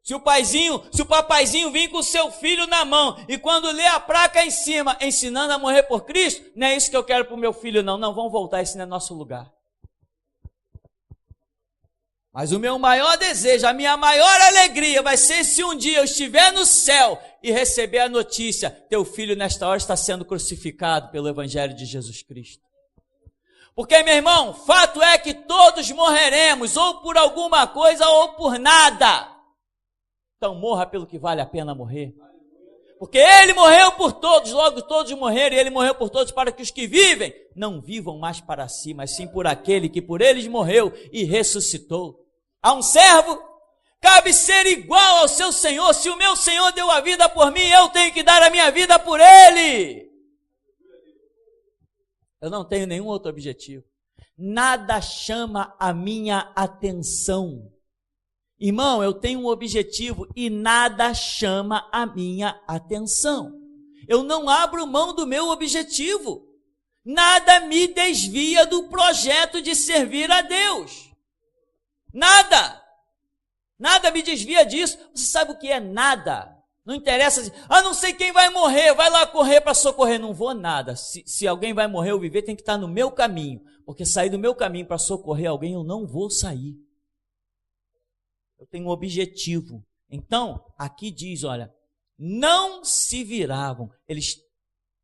Se o papaizinho vir com o seu filho na mão e quando lê a placa em cima, ensinando a morrer por Cristo, não é isso que eu quero para o meu filho, não. Não, vamos voltar, esse não é nosso lugar. Mas o meu maior desejo, a minha maior alegria vai ser se um dia eu estiver no céu e receber a notícia, teu filho nesta hora está sendo crucificado pelo Evangelho de Jesus Cristo. Porque, meu irmão, fato é que todos morreremos, ou por alguma coisa ou por nada. Então morra pelo que vale a pena morrer. Porque ele morreu por todos, logo todos morreram, e ele morreu por todos para que os que vivem não vivam mais para si, mas sim por aquele que por eles morreu e ressuscitou. A um servo cabe ser igual ao seu Senhor. Se o meu Senhor deu a vida por mim, eu tenho que dar a minha vida por ele. Eu não tenho nenhum outro objetivo. Nada chama a minha atenção. Irmão, eu tenho um objetivo e nada chama a minha atenção. Eu não abro mão do meu objetivo. Nada me desvia do projeto de servir a Deus. Nada. Nada me desvia disso. Você sabe o que é nada? Não interessa, não sei quem vai morrer, vai lá correr para socorrer. Não vou nada. Se alguém vai morrer ou viver, tem que estar no meu caminho. Porque sair do meu caminho para socorrer alguém, eu não vou sair. Eu tenho um objetivo. Então, aqui diz, olha, não se viravam. Eles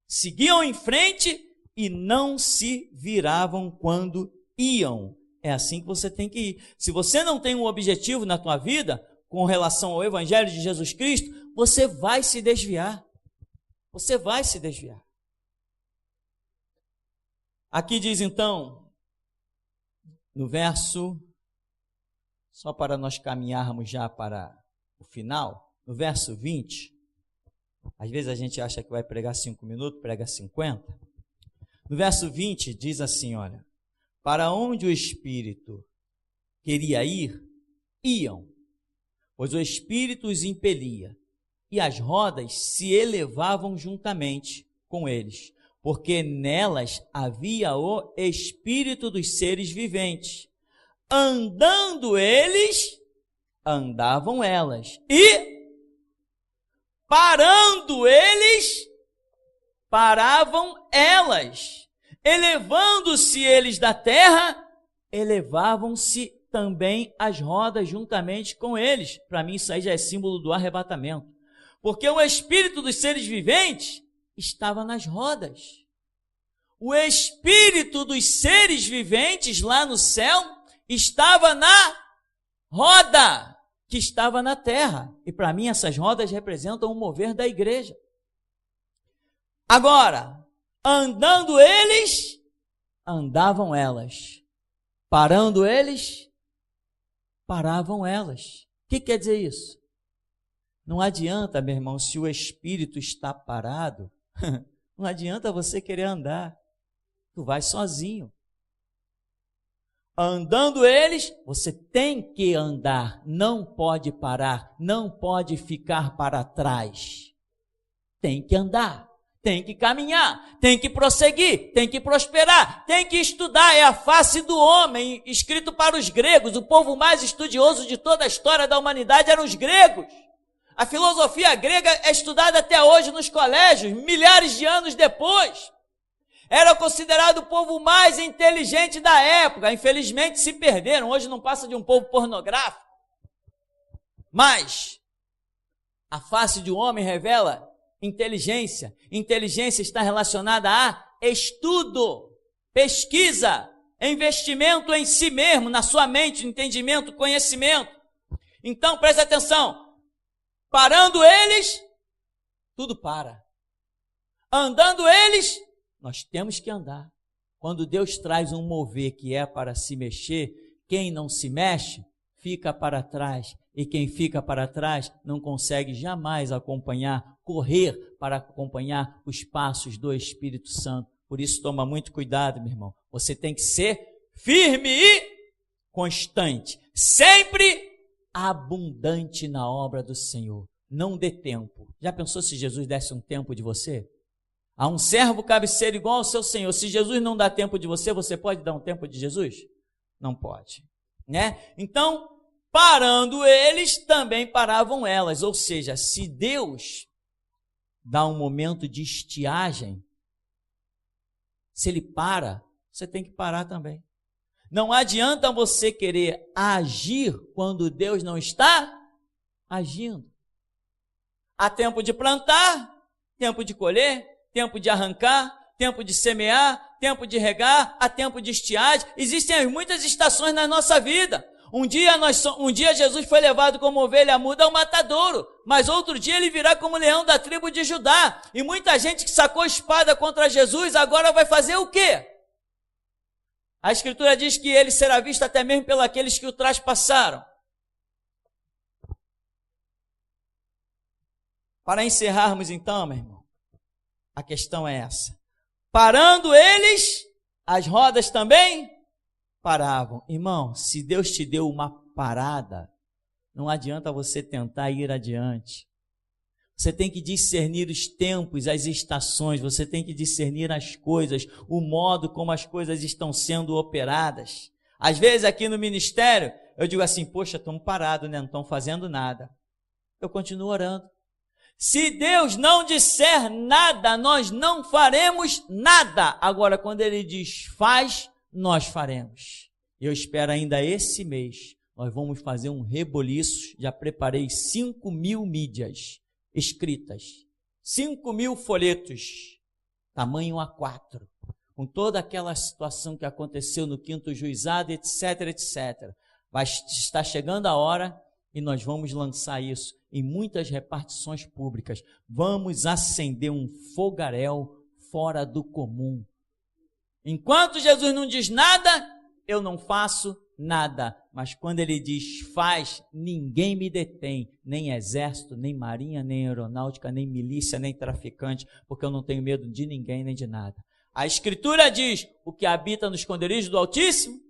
seguiam em frente e não se viravam quando iam. É assim que você tem que ir. Se você não tem um objetivo na tua vida, com relação ao Evangelho de Jesus Cristo, você vai se desviar. Você vai se desviar. Aqui diz então, no verso... Só para nós caminharmos já para o final, no verso 20, Às vezes a gente acha que vai pregar 5 minutos, prega 50. No verso 20 diz assim, olha, para onde o Espírito queria ir, iam, pois o Espírito os impelia, e as rodas se elevavam juntamente com eles, porque nelas havia o Espírito dos seres viventes. Andando eles, andavam elas, e parando eles, paravam elas. Elevando-se eles da terra, elevavam-se também as rodas juntamente com eles. Para mim isso aí já é símbolo do arrebatamento. Porque o Espírito dos seres viventes estava nas rodas. O Espírito dos seres viventes lá no céu estava na roda que estava na terra. E para mim essas rodas representam o mover da igreja. Agora, andando eles, andavam elas. Parando eles, paravam elas. O que quer dizer isso? Não adianta, meu irmão, se o Espírito está parado, não adianta você querer andar. Tu vai sozinho. Andando eles, você tem que andar, não pode parar, não pode ficar para trás. Tem que andar, tem que caminhar, tem que prosseguir, tem que prosperar, tem que estudar. É a face do homem, escrito para os gregos. O povo mais estudioso de toda a história da humanidade eram os gregos. A filosofia grega é estudada até hoje nos colégios, milhares de anos depois. Era considerado o povo mais inteligente da época. Infelizmente se perderam. Hoje não passa de um povo pornográfico. Mas a face de um homem revela inteligência. Inteligência está relacionada a estudo, pesquisa, investimento em si mesmo, na sua mente, entendimento, conhecimento. Então presta atenção. Parando eles, tudo para. Andando eles, nós temos que andar. Quando Deus traz um mover que é para se mexer, quem não se mexe, fica para trás. E quem fica para trás não consegue jamais acompanhar, correr para acompanhar os passos do Espírito Santo. Por isso, toma muito cuidado, meu irmão. Você tem que ser firme e constante. Sempre abundante na obra do Senhor. Não dê tempo. Já pensou se Jesus desse um tempo de você? A um servo cabe ser igual ao seu Senhor. Se Jesus não dá tempo de você, você pode dar um tempo de Jesus? Não pode, né? Então, parando eles, também paravam elas. Ou seja, se Deus dá um momento de estiagem, se Ele para, você tem que parar também. Não adianta você querer agir quando Deus não está agindo. Há tempo de plantar, tempo de colher, tempo de arrancar, tempo de semear, tempo de regar, há tempo de estiagem. Existem muitas estações na nossa vida. Um dia Jesus foi levado como ovelha muda ao matadouro, mas outro dia ele virá como leão da tribo de Judá. E muita gente que sacou espada contra Jesus agora vai fazer o quê? A Escritura diz que ele será visto até mesmo pelos aqueles que o traspassaram. Para encerrarmos então, meu irmão, a questão é essa. Parando eles, as rodas também paravam. Irmão, se Deus te deu uma parada, não adianta você tentar ir adiante. Você tem que discernir os tempos, as estações, você tem que discernir as coisas, o modo como as coisas estão sendo operadas. Às vezes aqui no ministério, eu digo assim, poxa, estamos parados, né? Não estão fazendo nada. Eu continuo orando. Se Deus não disser nada, nós não faremos nada. Agora, quando Ele diz faz, nós faremos. Eu espero ainda esse mês, nós vamos fazer um reboliço. Já preparei 5.000 mídias escritas, 5.000 folhetos, tamanho A4, com toda aquela situação que aconteceu no 5º juizado, etc, etc. Vai estar chegando a hora e nós vamos lançar isso em muitas repartições públicas. Vamos acender um fogaréu fora do comum. Enquanto Jesus não diz nada, eu não faço nada. Mas quando ele diz faz, ninguém me detém, nem exército, nem marinha, nem aeronáutica, nem milícia, nem traficante, porque eu não tenho medo de ninguém nem de nada. A Escritura diz, o que habita no esconderijo do Altíssimo,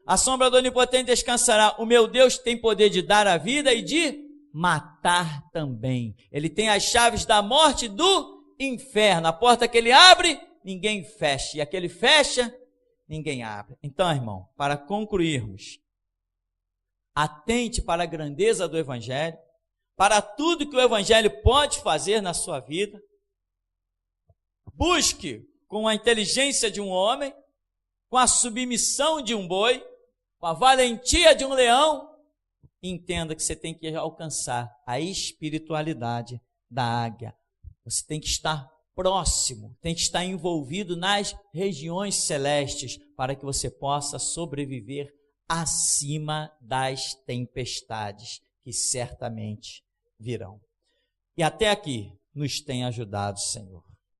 a sombra do Onipotente descansará. O meu Deus tem poder de dar a vida e de matar também. Ele tem as chaves da morte e do inferno. A porta que ele abre, ninguém fecha. E a que ele fecha, ninguém abre. Então, irmão, para concluirmos, atente para a grandeza do Evangelho, para tudo que o Evangelho pode fazer na sua vida. Busque com a inteligência de um homem, com a submissão de um boi, com a valentia de um leão. Entenda que você tem que alcançar a espiritualidade da águia. Você tem que estar próximo, tem que estar envolvido nas regiões celestes para que você possa sobreviver acima das tempestades que certamente virão. E até aqui nos tem ajudado, Senhor.